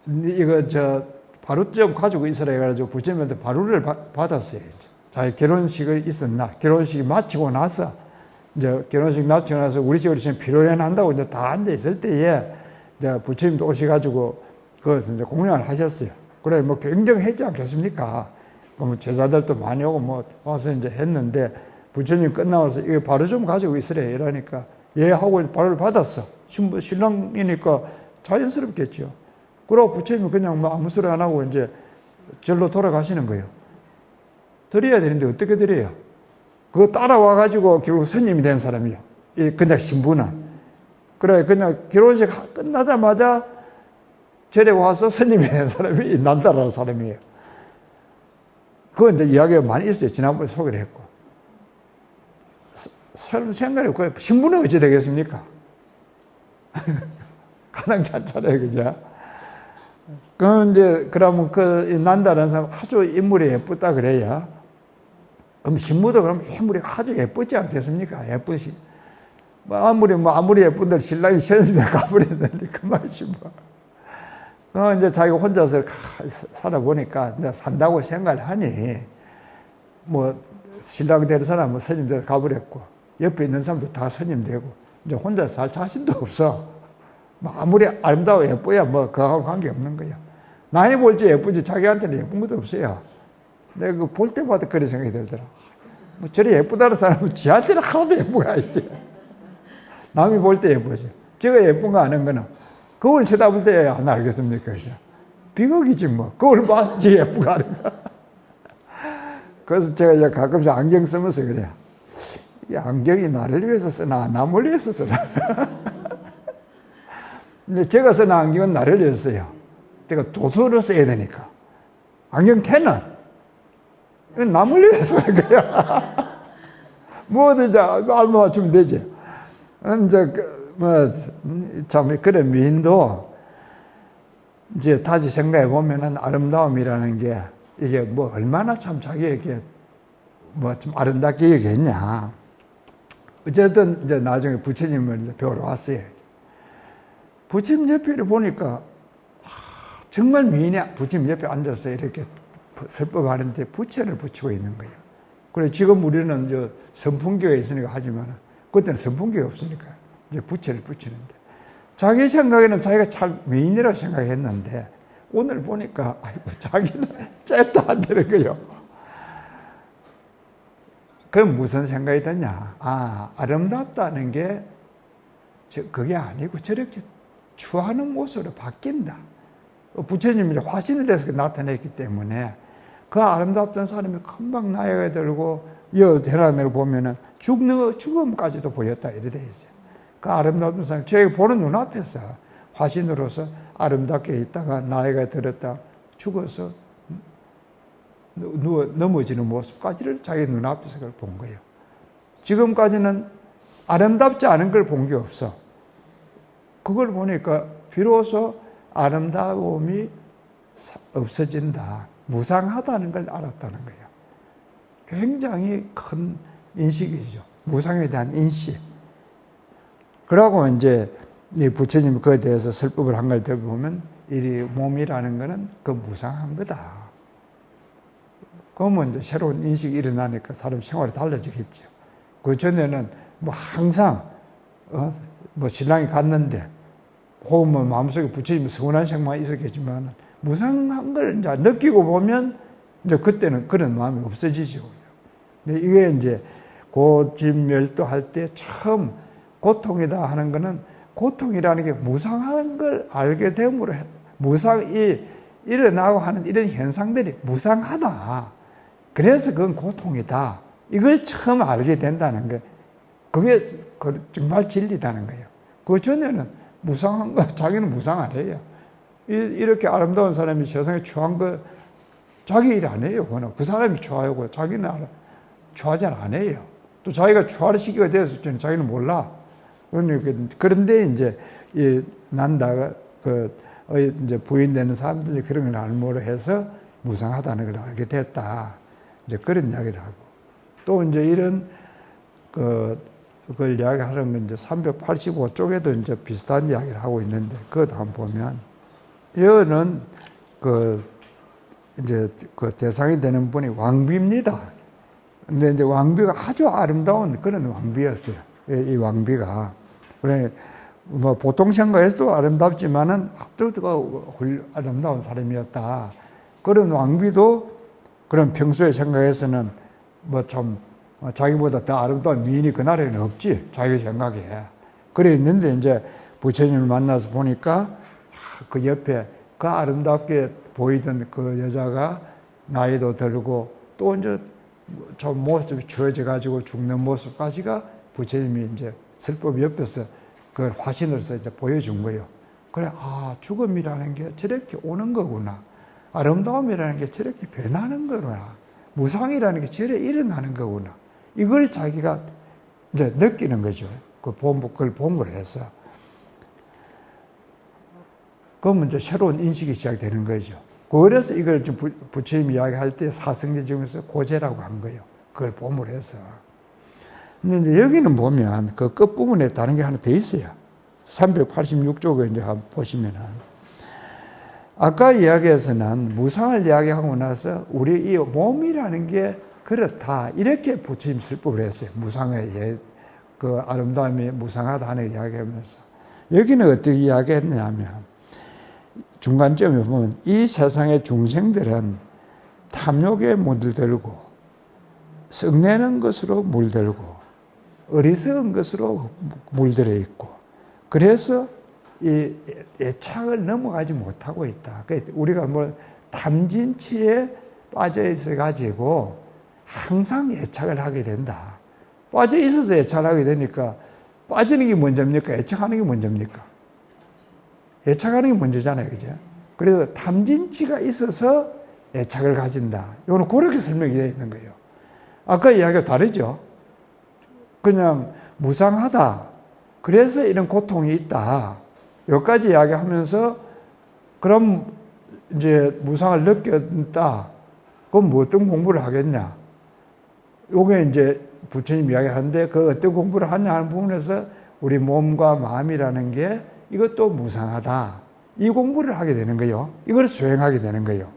이거 바루 좀 가지고 있으라 해가지고 부처님한테 바루를 받았어요. 자기 결혼식을 있었나 결혼식이 마치고 나서 이제 결혼식 마치고 나서 우리 집으로 지금 피로연 한다고 이제 다 앉아 있을 때에 이제 부처님도 오셔가지고 그것을 이제 공양을 하셨어요. 그래 뭐 굉장했지 않겠습니까? 뭐 제자들도 많이 오고 뭐 와서 이제 했는데 부처님 끝나서 이거 바로 좀 가지고 있으래 이러니까 예 하고 바로를 받았어. 신랑이니까 자연스럽겠죠. 그러고 부처님이 그냥 뭐 아무 소리 안 하고 이제 절로 돌아가시는 거예요. 드려야 되는데 어떻게 드려요? 그거 따라와가지고 결국 스님이 된 사람이요. 그냥 신부는. 그래, 그냥 결혼식 끝나자마자 절에 와서 스님이 된 사람이 난다라는 사람이에요. 그거 이제 이야기가 많이 있어요. 지난번에 소개를 했고. 생각해 보고, 신부는 어찌 되겠습니까? 가당치 않잖아요, 그죠? 그러면 이제, 그러면 난다라는 사람 아주 인물이 예쁘다 그래요. 신부도 그럼 인물이 아주 예쁘지 않겠습니까? 예쁘시. 아무리 예쁜들 신랑이 시험에 가버렸는데 그 맛이 뭐. 이제 자기가 혼자서 살아보니까 이제 산다고 생각을 하니, 뭐, 신랑 될 사람은 스님 돼서 가버렸고, 옆에 있는 사람도 다 스님 되고, 이제 혼자 살 자신도 없어. 뭐 아무리 아름다워 예뻐야 뭐, 그하고 관계 없는 거야. 남이 볼지 예쁘지 자기한테는 예쁜 것도 없어요. 내가 그 볼 때마다 그런 생각이 들더라. 뭐 저리 예쁘다는 사람은 지한테는 하나도 예쁘가 아니지. 남이 볼 때 예쁘지. 제가 예쁜 거 아는 거는 거울 쳐다볼 때 안 알겠습니까? 비극이지 뭐. 거울 봤지 예쁘가 아는 거. 그래서 제가 이제 가끔씩 안경 쓰면서 그래요. 이 안경이 나를 위해서 쓰나 남을 위해서 쓰나. 근데 제가 쓰는 안경은 나를 위해서 써요. 내가 도수로 써야 되니까. 안경 테는 남을 위해서 쓰는 거야. 뭐든 이제 알맞추면 되지. 이제 참 그런 미인도 이제 다시 생각해 보면은 아름다움이라는 게 이게 뭐 얼마나 참 자기에게 뭐 좀 아름답게 얘기했냐. 어쨌든 이제 나중에 부처님을 이제 배우러 왔어요. 부처님 옆에 보니까 정말 미인이 부처님 옆에 앉아서 이렇게 설법하는데 부채를 붙이고 있는 거예요. 그래 지금 우리는 이제 선풍기가 있으니까 하지만 그때는 선풍기가 없으니까 이제 부채를 붙이는데 자기 생각에는 자기가 참 미인이라고 생각했는데 오늘 보니까 아이고 자기는 잽도 안 되는 거예요. 그럼 무슨 생각이 드냐? 아름답다는 게 그게 아니고 저렇게 추하는 모습으로 바뀐다. 부처님이 화신을 해서 나타냈기 때문에 그 아름답던 사람이 금방 나이가 들고 여 대란을 보면은 죽음까지도 보였다 이래 돼 있어요. 그 아름답던 사람, 저희 보는 눈앞에서 화신으로서 아름답게 있다가 나이가 들었다 죽어서 넘어지는 모습까지를 자기 눈앞에서 그걸 본 거예요. 지금까지는 아름답지 않은 걸 본 게 없어. 그걸 보니까 비로소 아름다움이 없어진다. 무상하다는 걸 알았다는 거예요. 굉장히 큰 인식이죠. 무상에 대한 인식. 그러고 이제 부처님이 그에 대해서 설법을 한 걸 들어보면 이 몸이라는 거는 그 무상한 거다. 그러면 이제 새로운 인식이 일어나니까 사람 생활이 달라지겠죠. 그 전에는 뭐 항상 뭐 신랑이 갔는데 혹은 뭐 마음속에 부처님이 서운한 생각만 있었겠지만 무상한 걸 이제 느끼고 보면 이제 그때는 그런 마음이 없어지죠. 근데 이게 이제 고집멸도할 때 처음 고통이다 하는 거는 고통이라는 게 무상한 걸 알게 됨으로 무상이 일어나고 하는 이런 현상들이 무상하다. 그래서 그건 고통이다. 이걸 처음 알게 된다는 거. 그게 정말 진리다는 거예요. 그 전에는 무상한 거, 자기는 무상 안 해요. 이렇게 아름다운 사람이 세상에 처한 거, 자기 일 안 해요. 그 사람이 좋아하고 자기는 좋아하지 안 해요. 또 자기가 좋아할 시기가 됐을 때는 자기는 몰라. 그런데 이제 난다가 이제 부인되는 사람들이 그런 걸 알므로 해서 무상하다는 걸 알게 됐다. 이제 그런 이야기를 하고. 또 이제 이런 그걸 이야기하는 건 이제 385쪽에도 이제 비슷한 이야기를 하고 있는데, 그것도 한번 보면, 여는 이제 그 대상이 되는 분이 왕비입니다. 근데 이제 왕비가 아주 아름다운 그런 왕비였어요. 이 왕비가. 그래, 뭐 보통 생각에서도 아름답지만은 아주 아름다운 사람이었다. 그런 왕비도 그런 평소의 생각에서는 뭐 좀 자기보다 더 아름다운 미인이 그날에는 없지. 자기 생각에. 그래 있는데 이제 부처님을 만나서 보니까 그 옆에 그 아름답게 보이던 그 여자가 나이도 들고 또 이제 좀 모습이 추해져 가지고 죽는 모습까지가 부처님이 이제 설법 옆에서 그걸 화신으로서 이제 보여준 거예요. 그래, 죽음이라는 게 저렇게 오는 거구나. 아름다움이라는 게 저렇게 변하는 거구나. 무상이라는 게 저렇게 일어나는 거구나. 이걸 자기가 이제 느끼는 거죠. 그걸 본걸 해서. 그러면 이제 새로운 인식이 시작되는 거죠. 그래서 이걸 부처님이 이야기할 때 사성제 중에서 고제라고 한 거예요. 그걸 봄으로 해서. 근데 이제 여기는 보면 그 끝부분에 다른 게 하나 더 있어요. 386쪽에 이제 한번 보시면은. 아까 이야기에서는 무상을 이야기하고 나서 우리 이 몸이라는 게 그렇다. 이렇게 부처님 설법을 했어요. 무상의 그 아름다움이 무상하다 하는 이야기하면서. 여기는 어떻게 이야기했냐면 중간점에 보면 이 세상의 중생들은 탐욕에 물들고 썩내는 것으로 물들고 어리석은 것으로 물들어 있고 그래서 이 애착을 넘어가지 못하고 있다. 우리가 뭐 탐진치에 빠져 있어 가지고 항상 애착을 하게 된다. 빠져 있어서 애착을 하게 되니까 빠지는 게 먼저입니까? 애착하는 게 먼저입니까? 애착하는 게 먼저잖아요. 그죠? 그래서 탐진치가 있어서 애착을 가진다. 이거는 그렇게 설명이 되어 있는 거예요. 아까 이야기가 다르죠? 그냥 무상하다. 그래서 이런 고통이 있다. 여기까지 이야기하면서 그럼 이제 무상을 느꼈다. 그럼 뭐 어떤 공부를 하겠냐? 요게 이제 부처님 이야기하는데 그 어떤 공부를 하냐 하는 부분에서 우리 몸과 마음이라는 게 이것도 무상하다. 이 공부를 하게 되는 거예요. 이걸 수행하게 되는 거예요.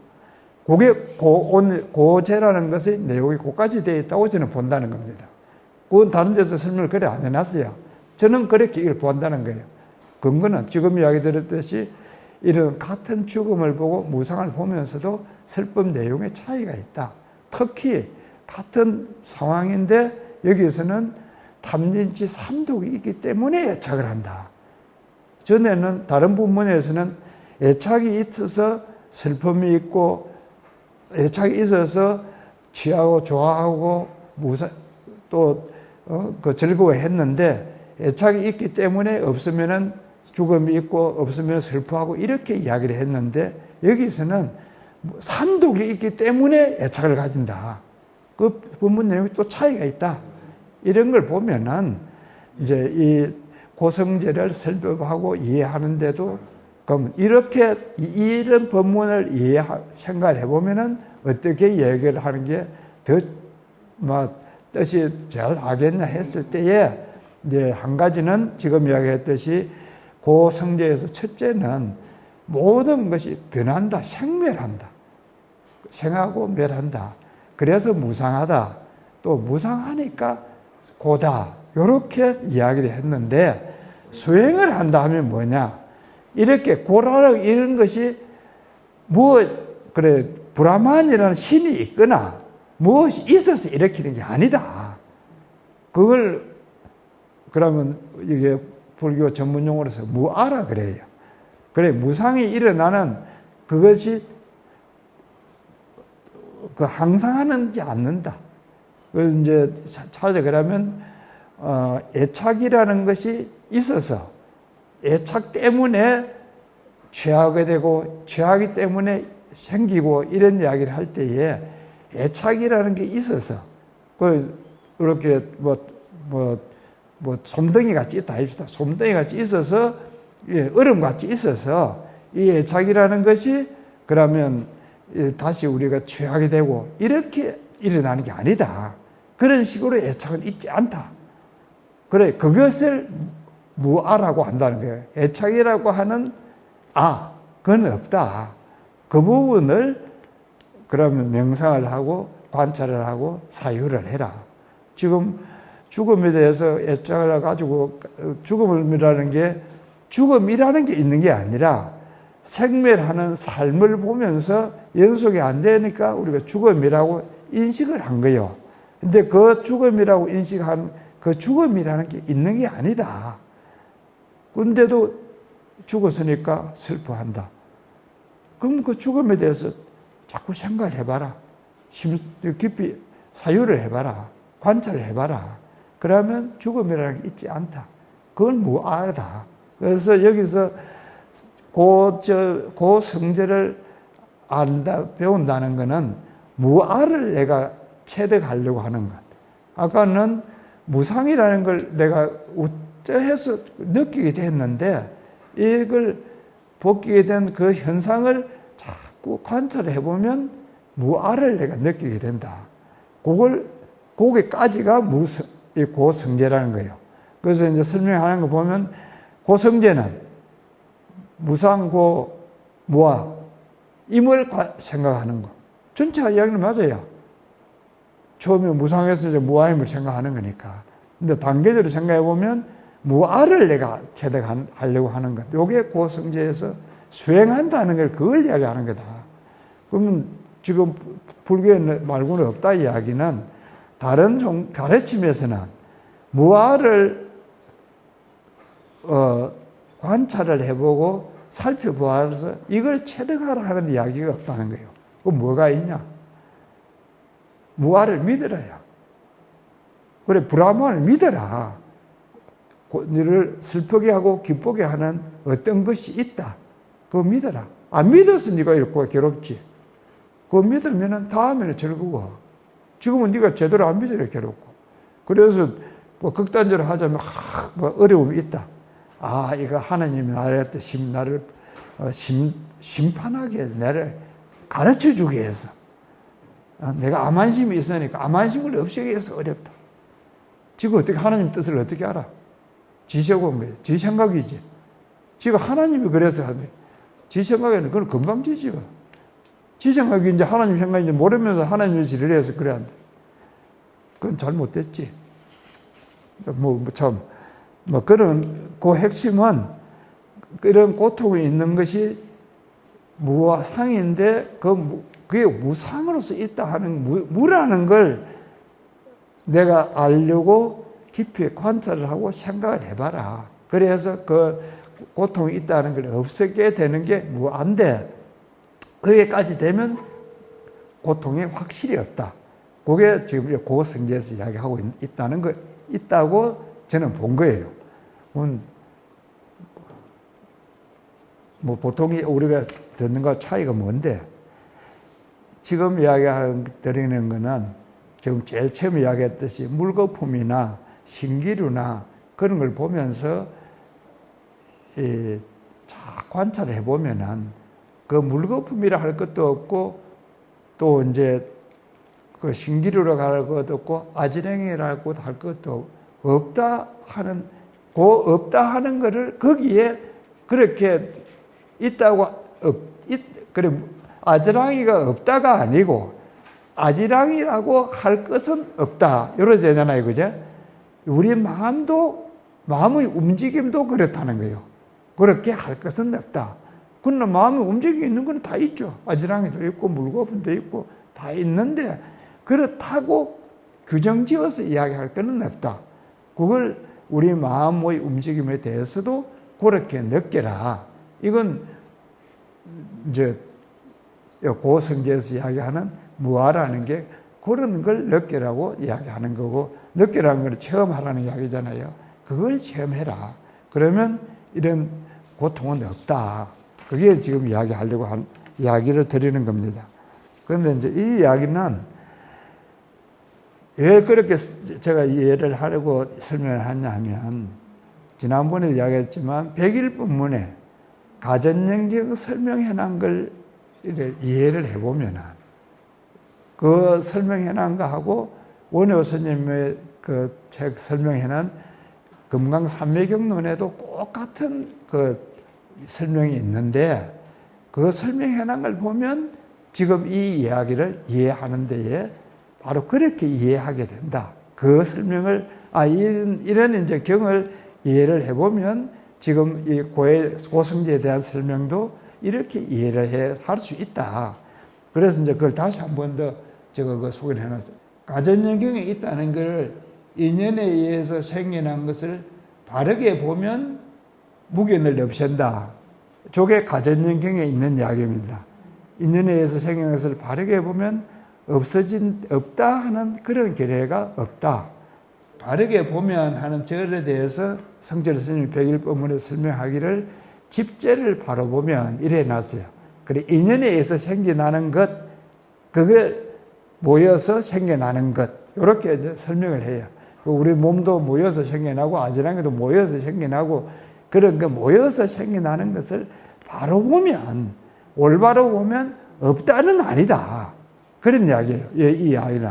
그게 고제라는 것의 내용이 그까지 되어 있다고 저는 본다는 겁니다. 그건 다른 데서 설명을 그래 안 해놨어요. 저는 그렇게 이걸 본다는 거예요. 근거는 지금 이야기 드렸듯이 이런 같은 죽음을 보고 무상을 보면서도 설법 내용의 차이가 있다. 특히 같은 상황인데 여기서는 탐진치 삼독이 있기 때문에 애착을 한다. 전에는 다른 부문에서는 애착이 있어서 슬픔이 있고 애착이 있어서 취하고 좋아하고 또 즐거워했는데 애착이 있기 때문에 없으면은 죽음이 있고 없으면 슬퍼하고 이렇게 이야기를 했는데 여기서는 삼독이 있기 때문에 애착을 가진다. 그 본문 내용이 또 차이가 있다. 이런 걸 보면은 이제 이 고성제를 설법하고 이해하는데도 그럼 이렇게 이런 본문을 생각을 해보면은 어떻게 얘기를 하는 게 더 뜻이 잘 하겠냐 했을 때에 이제 한 가지는 지금 이야기했듯이 고성제에서 첫째는 모든 것이 변한다, 생멸한다. 생하고 멸한다. 그래서 무상하다. 또 무상하니까 고다. 이렇게 이야기를 했는데 수행을 한다 하면 뭐냐? 이렇게 고라고 이런 것이 브라만이라는 신이 있거나 무엇이 있어서 일으키는 게 아니다. 그걸 그러면 이게 불교 전문 용어로서 무아라 그래요. 그래 무상이 일어나는 그것이 항상 하는지 않는다. 이제 차라리 그러면 애착이라는 것이 있어서 애착 때문에 취하게 되고 취하기 때문에 생기고 이런 이야기를 할 때에 애착이라는 게 있어서 이렇게 솜덩이 같이 있다 합시다. 솜덩이 같이 있어서 얼음 같이 있어서 이 애착이라는 것이 그러면 다시 우리가 취하게 되고 이렇게 일어나는 게 아니다. 그런 식으로 애착은 있지 않다. 그래 그것을 무아라고 한다는 거예요. 애착이라고 하는 그건 없다. 그 부분을 그러면 명상을 하고 관찰을 하고 사유를 해라. 지금 죽음에 대해서 애착을 가지고 죽음이라는 게 있는 게 아니라 생멸하는 삶을 보면서 연속이 안 되니까 우리가 죽음이라고 인식을 한 거예요. 근데 그 죽음이라고 인식한 그 죽음이라는 게 있는 게 아니다. 근데도 죽었으니까 슬퍼한다. 그럼 그 죽음에 대해서 자꾸 생각을 해봐라. 깊이 사유를 해봐라. 관찰을 해봐라. 그러면 죽음이라는 게 있지 않다. 그건 무아다. 그래서 여기서 고성제를 배운다는 것은 무아를 내가 체득하려고 하는 것. 아까는 무상이라는 걸 내가 우째해서 느끼게 됐는데 이걸 벗기게 된 그 현상을 자꾸 관찰해 보면 무아를 내가 느끼게 된다. 그걸 거기까지가 이 고성제라는 거예요. 그래서 이제 설명하는 거 보면 고성제는 무상고 무아 임을 생각하는 거. 전체 이야기는 맞아요. 처음에 무상에서 이제 무아임을 생각하는 거니까. 근데 단계적으로 생각해 보면 무아를 내가 체득하려고 하는 것. 요게 고성제에서 수행한다는 걸 그걸 이야기하는 거다. 그러면 지금 불교 말고는 없다 이야기는 다른 가르침에서는 무아를 관찰을 해보고 살펴보아서 이걸 체득하라 하는 이야기가 없다는 거예요. 그럼 뭐가 있냐? 무아를 믿으라야. 그래, 브라만을 믿어라. 너를 슬프게 하고 기쁘게 하는 어떤 것이 있다. 그거 믿어라. 안 믿어서 네가 이렇게 괴롭지. 그거 믿으면 다음에는 즐거워. 지금은 네가 제대로 안 믿으려 괴롭고. 그래서 뭐 극단적으로 하자면 뭐 어려움이 있다. 아, 이거 하나님이 나를 심판하게 나를 가르쳐 주기 위해서 내가 암만심이 있으니까 암만심을 없애기 위해서 어렵다. 지금 어떻게 하나님 뜻을 어떻게 알아? 지시하고 온 거예요. 지 생각이지. 지금 하나님이 그래서 하네. 지 생각에는 그건 건방지죠. 지 생각이 이제 하나님 생각인지 모르면서 하나님의 지를 해서 그래 한다. 그건 잘못됐지. 그런, 그 핵심은 이런 고통이 있는 것이 무상인데 그게 무상으로서 있다 하는, 무라는 걸 내가 알려고 깊이 관찰을 하고 생각을 해봐라. 그래서 그 고통이 있다는 걸 없애게 되는 게 무한데, 거기까지 되면 고통이 확실히 없다. 그게 지금 고성제에서 이야기하고 있다는 거, 있다고 저는 본 거예요. 뭐 보통 우리가 듣는 거 차이가 뭔데, 지금 이야기드리는 거는 지금 제일 처음 이야기했듯이 물거품이나 신기류나 그런 걸 보면서 관찰을 해보면은 그 물거품이라 할 것도 없고 또 이제 그 신기류라고 할 것도 없고 아지랭이라고 할 것도 없다 하는, 그 없다 하는 거를 거기에 그렇게 있다고, 그래, 아지랑이가 없다가 아니고 아지랑이라고 할 것은 없다. 이러지 되잖아요. 그죠? 우리 마음의 움직임도 그렇다는 거예요. 그렇게 할 것은 없다. 그러나 마음의 움직임이 있는 건 다 있죠. 아지랑이도 있고 물거품도 있고 다 있는데 그렇다고 규정지어서 이야기할 것은 없다. 그걸 우리 마음의 움직임에 대해서도 그렇게 느껴라. 이건 이제 고성제에서 이야기하는 무아라는 게 그런 걸 느끼라고 이야기하는 거고, 느끼라는 걸 체험하라는 이야기잖아요. 그걸 체험해라. 그러면 이런 고통은 없다. 그게 지금 이야기하려고 한 이야기를 드리는 겁니다. 그런데 이제 이 이야기는 왜 그렇게 제가 이해를 하려고 설명을 하냐 하면, 지난번에 이야기했지만 백일법문에 가전연경 설명해 놓은 걸 이해를 해보면 그 설명해 놓은 거하고 원효 스님의 그 책 설명해 놓은 금강산매경론에도 똑같은 그 설명이 있는데, 그 설명해 놓은 걸 보면 지금 이 이야기를 이해하는 데에 바로 그렇게 이해하게 된다. 그 설명을, 이런 이제 경을 이해를 해보면 지금 이 고성제에 대한 설명도 이렇게 이해를 할 수 있다. 그래서 이제 그걸 다시 한 번 더 제가 그 소개를 해놨어요. 가전연경에 있다는 걸 인연에 의해서 생겨난 것을 바르게 보면 무견을 없앤다. 저게 가전연경에 있는 이야기입니다. 인연에 의해서 생겨난 것을 바르게 보면 없다 하는 그런 결례가 없다. 바르게 보면 하는 절에 대해서 성철 스님이 백일법문에 설명하기를 집제를 바로 보면 이래 놨어요. 그래, 인연에 의해서 생겨나는 것, 그걸 모여서 생겨나는 것, 이렇게 이제 설명을 해요. 우리 몸도 모여서 생겨나고 아지랑이도 모여서 생겨나고 그런 거 모여서 생겨나는 것을 바로 보면, 올바로 보면 없다는 아니다. 그런 이야기예요. 이 아이는.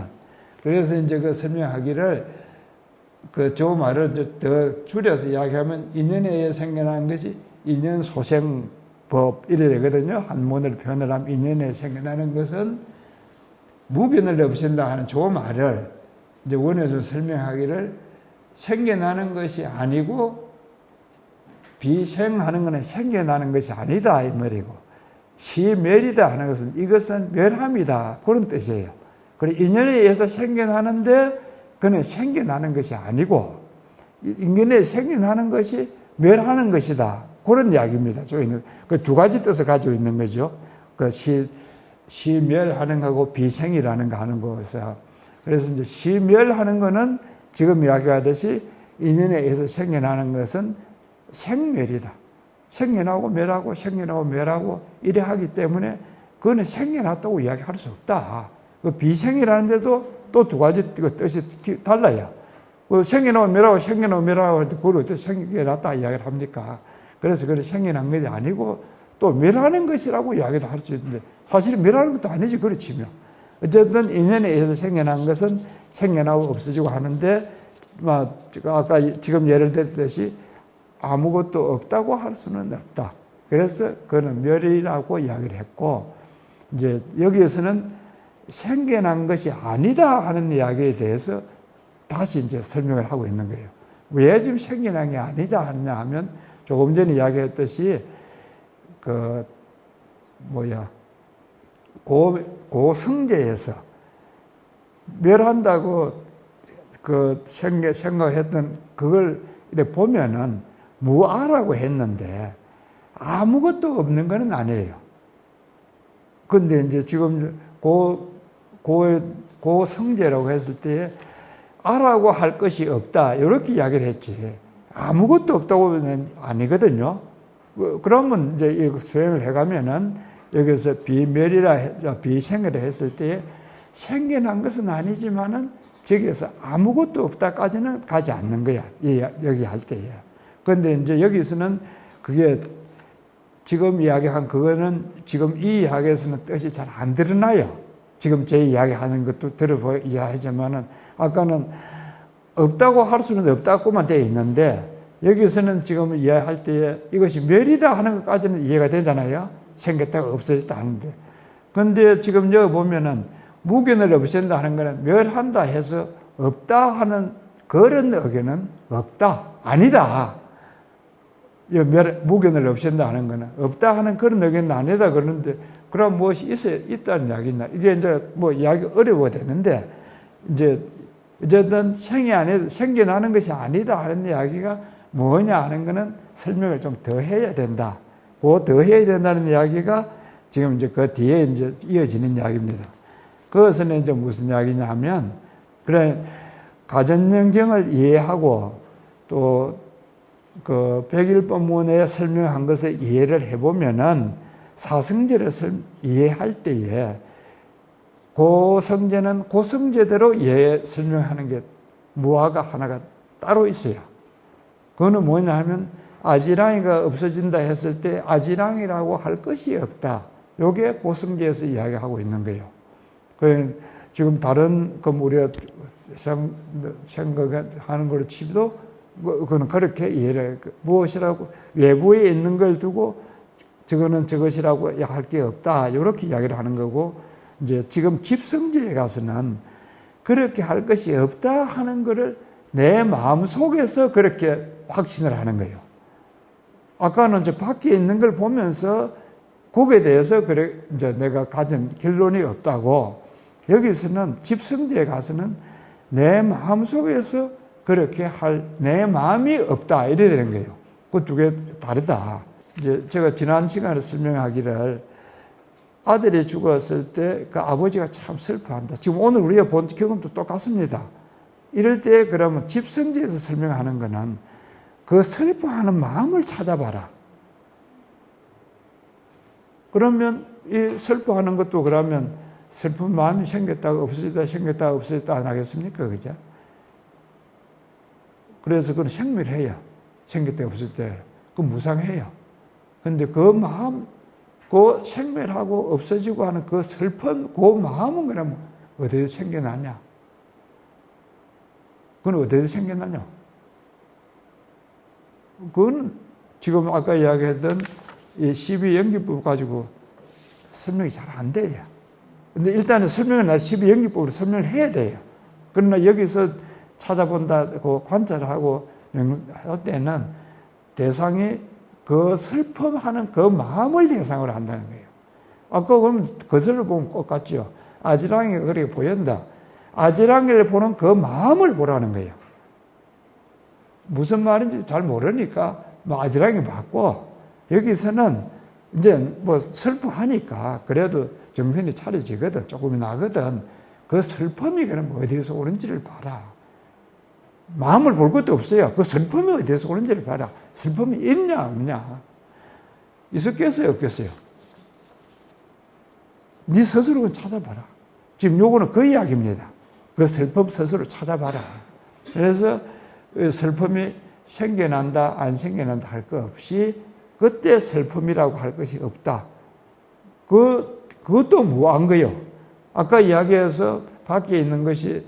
그래서 이제 그 설명하기를 그 저 말을 더 줄여서 이야기하면 인연에 의해 생겨난 것이 인연 소생법 이래 되거든요. 한문을 표현을 하면 인연에 생겨나는 것은 무변을 없앤다 하는 저 말을 이제 원에서 설명하기를 생겨나는 것이 아니고 비생하는 것은 생겨나는 것이 아니다 이 말이고 시멸이다 하는 것은 이것은 멸함이다 그런 뜻이에요. 그리고 인연에 의해서 생겨나는데 그는 생겨나는 것이 아니고 인연에 생겨나는 것이 멸하는 것이다 그런 이야기입니다. 저희는 그 두 가지 뜻을 가지고 있는 거죠. 그 시멸하는 거하고 비생이라는 거 하는 거에서 그래서 이제 시멸하는 거는 지금 이야기하듯이 인연에 의해서 생겨나는 것은 생멸이다. 생겨나고 멸하고 생겨나고 멸하고 이래 하기 때문에 그거는 생겨났다고 이야기할 수 없다. 그 비생이라는 데도 또 두 가지 뜻이 달라요. 그 생겨나고 멸하고 생겨나고 멸하고 그걸 어떻게 생겨났다 이야기를 합니까? 그래서 그게 생겨난 것이 아니고 또 멸하는 것이라고 이야기도 할 수 있는데 사실은 멸하는 것도 아니지 그렇지면 어쨌든 인연에 의해서 생겨난 것은 생겨나고 없어지고 하는데 아까 지금 예를 들듯이 아무것도 없다고 할 수는 없다. 그래서 그는 멸이라고 이야기를 했고 이제 여기에서는 생겨난 것이 아니다 하는 이야기에 대해서 다시 이제 설명을 하고 있는 거예요. 왜 지금 생겨난 게 아니다 하느냐 하면 조금 전에 이야기했듯이 고성제에서 멸한다고 생각했던 그걸 이렇게 보면은 무아라고 했는데 아무것도 없는 건 아니에요. 근데 이제 지금 고성제라고 했을 때 아라고 할 것이 없다. 이렇게 이야기를 했지. 아무것도 없다고는 아니거든요. 그러면 이제 수행을 해가면은 여기서 비생이라 했을 때 생겨난 것은 아니지만은 저기에서 아무것도 없다까지는 가지 않는 거야. 여기 할 때에. 그런데 이제 여기서는 그게 지금 이야기한 그거는 지금 이 이야기에서는 뜻이 잘 안 드러나요. 지금 제 이야기하는 것도 들어보야하지만은 아까는 없다고 할 수는 없다고만 되어 있는데 여기서는 지금 이해할 때에 이것이 멸이다 하는 것까지는 이해가 되잖아요. 생겼다가 없어졌다 하는데. 근데 지금 여기 보면은 무견을 없앤다 하는 거는 멸한다 해서 없다 하는 그런 의견은 없다. 아니다. 무견을 없앤다 하는 거는 없다 하는 그런 의견은 아니다 그러는데 그럼 무엇이 있다는 이야기냐. 이게 이제 뭐 이야기 어려워되는데 이제 어쨌든 생겨나는 것이 아니다 하는 이야기가 뭐냐 하는 거는 설명을 좀 더 해야 된다. 그 더 해야 된다는 이야기가 지금 이제 그 뒤에 이제 이어지는 이야기입니다. 그것은 이제 무슨 이야기냐 하면, 그래, 가전연경을 이해하고 또 그 백일법문에 설명한 것을 이해를 해보면은 사성제를 이해할 때에 고성제는 고성제대로 설명하는 게 무화가 하나가 따로 있어요. 그거는 뭐냐 하면 아지랑이가 없어진다 했을 때 아지랑이라고 할 것이 없다. 요게 고성제에서 이야기하고 있는 거예요. 지금 다른 우리가 생각하는 걸로 치도 그거는 그렇게 이해를 무엇이라고 외부에 있는 걸 두고 저거는 저것이라고 할 게 없다. 이렇게 이야기를 하는 거고 이제 지금 집성제에 가서는 그렇게 할 것이 없다 하는 것을 내 마음 속에서 그렇게 확신을 하는 거예요. 아까는 이제 밖에 있는 걸 보면서 거기에 대해서 그래 이제 내가 가진 결론이 없다고 여기서는 집성제에 가서는 내 마음 속에서 그렇게 할 내 마음이 없다 이래 되는 거예요. 그 두 개 다르다. 이제 제가 지난 시간에 설명하기를 아들이 죽었을 때 그 아버지가 참 슬퍼한다. 지금 오늘 우리가 본 경험도 똑같습니다. 이럴 때 그러면 집성제에서 설명하는 거는 그 슬퍼하는 마음을 찾아봐라. 그러면 이 슬퍼하는 것도 그러면 슬픈 마음이 생겼다가 없어졌다 안 하겠습니까? 그죠? 그래서 그건 생멸해요. 생길 때 없을 때. 그 무상해요. 근데 그 마음, 그 생멸하고 없어지고 하는 그 슬픈 그 마음은 그러면 어디서 생겨나냐? 그건 어디서 생겨나냐? 그건 지금 아까 이야기했던 이 12연기법 가지고 설명이 잘 안 돼요. 근데 일단은 설명을 12연기법으로 설명을 해야 돼요. 그러나 여기서 찾아본다고 관찰하고 할 때는 대상이 그 슬픔하는 그 마음을 대상으로 한다는 거예요. 아까 그러면 거슬러 보면 똑같죠. 아지랑이가 그렇게 보인다. 아지랑이를 보는 그 마음을 보라는 거예요. 무슨 말인지 잘 모르니까 뭐 아지랑이 맞고, 여기서는 이제 뭐 슬퍼하니까 그래도 정신이 차려지거든. 조금이 나거든. 그 슬픔이 그럼 어디서 오는지를 봐라. 마음을 볼 것도 없어요. 그 슬픔이 어디서 오는지를 봐라. 슬픔이 있냐 없냐. 있었겠어요 없겠어요? 네 스스로 찾아봐라. 지금 요거는 그 이야기입니다. 그 슬픔 스스로 찾아봐라. 그래서 슬픔이 생겨난다 안 생겨난다 할 것 없이 그때 슬픔이라고 할 것이 없다. 그것도 무한 거요. 아까 이야기해서 밖에 있는 것이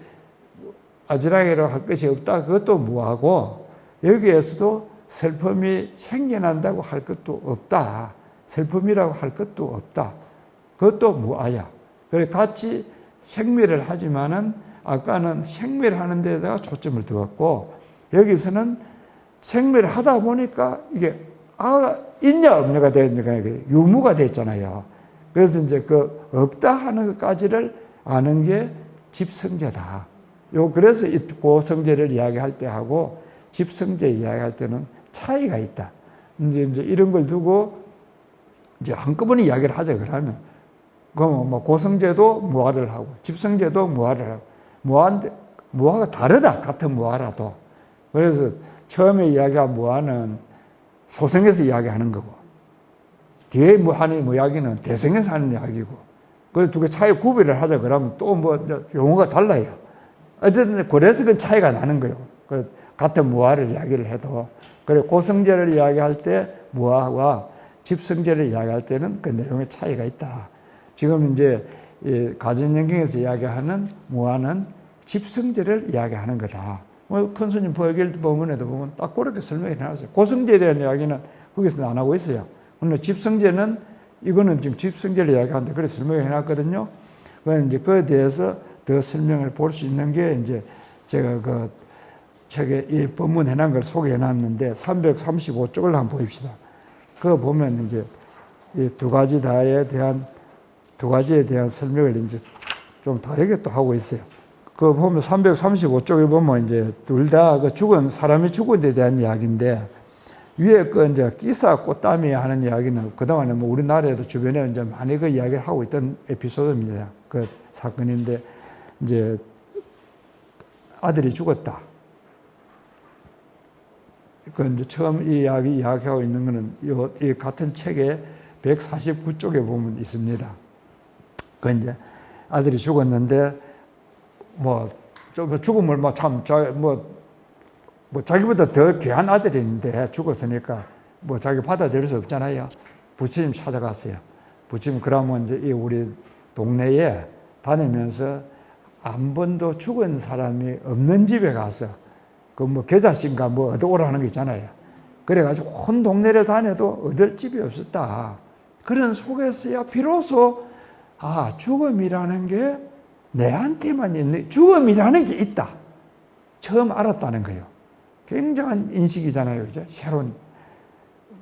아지랑이라고 할 것이 없다. 그것도 무하고, 여기에서도 슬픔이 생겨난다고 할 것도 없다. 슬픔이라고 할 것도 없다. 그것도 무아야. 그래 같이 생멸을 하지만은 아까는 생멸하는 데다가 초점을 두었고, 여기서는 생멸을 하다 보니까 이게 있냐 없냐가 되니까 유무가 됐잖아요. 그래서 이제 그 없다 하는 것까지를 아는 게 집성제다. 그래서 이 고성제를 이야기할 때 하고 집성제 이야기할 때는 차이가 있다. 이제 이런 걸 두고 이제 한꺼번에 이야기를 하자 그러면, 그럼 뭐 고성제도 무아를 하고 집성제도 무아를 하고, 무아가 다르다. 같은 무아라도. 그래서 처음에 이야기한 무아는 소성에서 이야기하는 거고, 뒤에 하는 이야기는 대성에서 하는 이야기고, 그 두 개 차이 구별을 하자 그러면 또 뭐 용어가 달라요. 어쨌든 그래서 그 차이가 나는 거예요. 그 같은 무아를 이야기를 해도. 그래 고성제를 이야기할 때 무아와 집성제를 이야기할 때는 그 내용의 차이가 있다. 지금 이제 가전연경에서 이야기하는 무아는 집성제를 이야기하는 거다. 큰 스님 보여길 법문에도 보면 딱 그렇게 설명해 놨어요. 고성제에 대한 이야기는 거기서는 안 하고 있어요. 근데 집성제는, 이거는 지금 집성제를 이야기하는데 그렇게 설명해 놨거든요. 그건 이제 그에 대해서 더 설명을 볼 수 있는 게 이제 제가 그 책에 이 법문 해놓은 걸 소개해 놨는데 335쪽을 한번 보입시다. 그거 보면 이제 이 두 가지에 대한 설명을 이제 좀 다르게 또 하고 있어요. 그 보면 335쪽에 보면 이제 둘 다 그 사람이 죽은 데 대한 이야기인데, 위에 그 이제 끼사 꽃다미 하는 이야기는 그동안에 뭐 우리나라에도 주변에 이제 많이 그 이야기를 하고 있던 에피소드입니다. 그 사건인데, 이제 아들이 죽었다. 그 이제 처음 이야기하고 있는 거는 이 같은 책에 149쪽에 보면 있습니다. 그 이제 아들이 죽었는데, 죽음을 자기보다 더 귀한 아들인데 죽었으니까 자기 받아들일 수 없잖아요. 부처님 찾아갔어요. 부처님 그러면 이제 우리 동네에 다니면서 한 번도 죽은 사람이 없는 집에 가서 계자신가 얻어오라는 거 있잖아요. 그래가지고 온 동네를 다녀도 얻을 집이 없었다. 그런 속에서야 비로소 죽음이라는 게 내한테만 있는, 죽음이라는 게 있다. 처음 알았다는 거예요. 굉장한 인식이잖아요. 이제 새로운.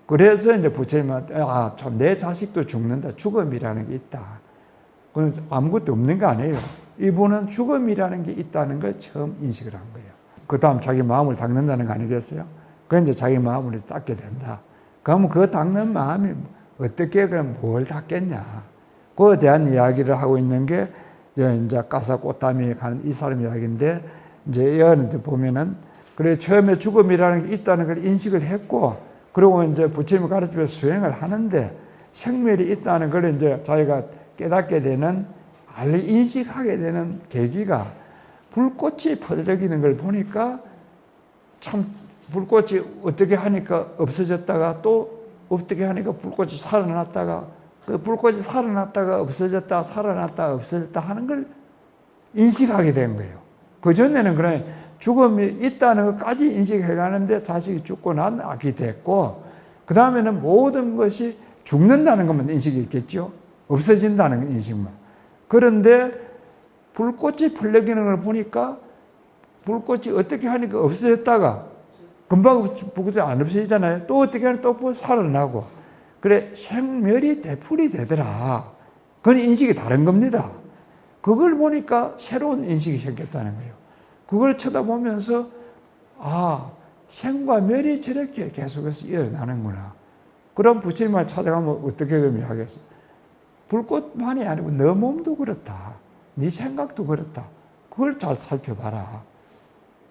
그래서 이제 부처님한테, 참, 내 자식도 죽는다. 죽음이라는 게 있다. 그건 아무것도 없는 거 아니에요. 이분은 죽음이라는 게 있다는 걸 처음 인식을 한 거예요. 그 다음 자기 마음을 닦는다는 거 아니겠어요? 그 이제 자기 마음을 닦게 된다. 그러면 그 닦는 마음이 어떻게 그럼 뭘 닦겠냐. 그에 대한 이야기를 하고 있는 게 이제 가사 꽃다미에 가는 이 사람 이야기인데, 이제 여기는 보면은, 그래, 처음에 죽음이라는 게 있다는 걸 인식을 했고, 그리고 이제 부처님이 가르치면서 수행을 하는데, 생멸이 있다는 걸 이제 자기가 깨닫게 되는, 인식하게 되는 계기가 불꽃이 퍼들어기는 걸 보니까 참 불꽃이 어떻게 하니까 없어졌다가 또 어떻게 하니까 불꽃이 살아났다가 그 불꽃이 살아났다가 없어졌다 살아났다가 없어졌다 하는 걸 인식하게 된 거예요. 그전에는 그냥 죽음이 있다는 것까지 인식해 가는데 자식이 죽고 난 악이 됐고, 그 다음에는 모든 것이 죽는다는 것만 인식이 있겠죠. 없어진다는 인식만. 그런데 불꽃이 풀려기는 걸 보니까 불꽃이 어떻게 하니까 없어졌다가 금방 불꽃이 안 없어지잖아요. 또 어떻게 하면 또 살아나고. 그래, 생멸이 되풀이 되더라. 그건 인식이 다른 겁니다. 그걸 보니까 새로운 인식이 생겼다는 거예요. 그걸 쳐다보면서 아, 생과 멸이 저렇게 계속해서 일어나는구나. 그럼 부처님을 찾아가면 어떻게 의미하겠어요? 불꽃만이 아니고 너 몸도 그렇다. 네 생각도 그렇다. 그걸 잘 살펴봐라.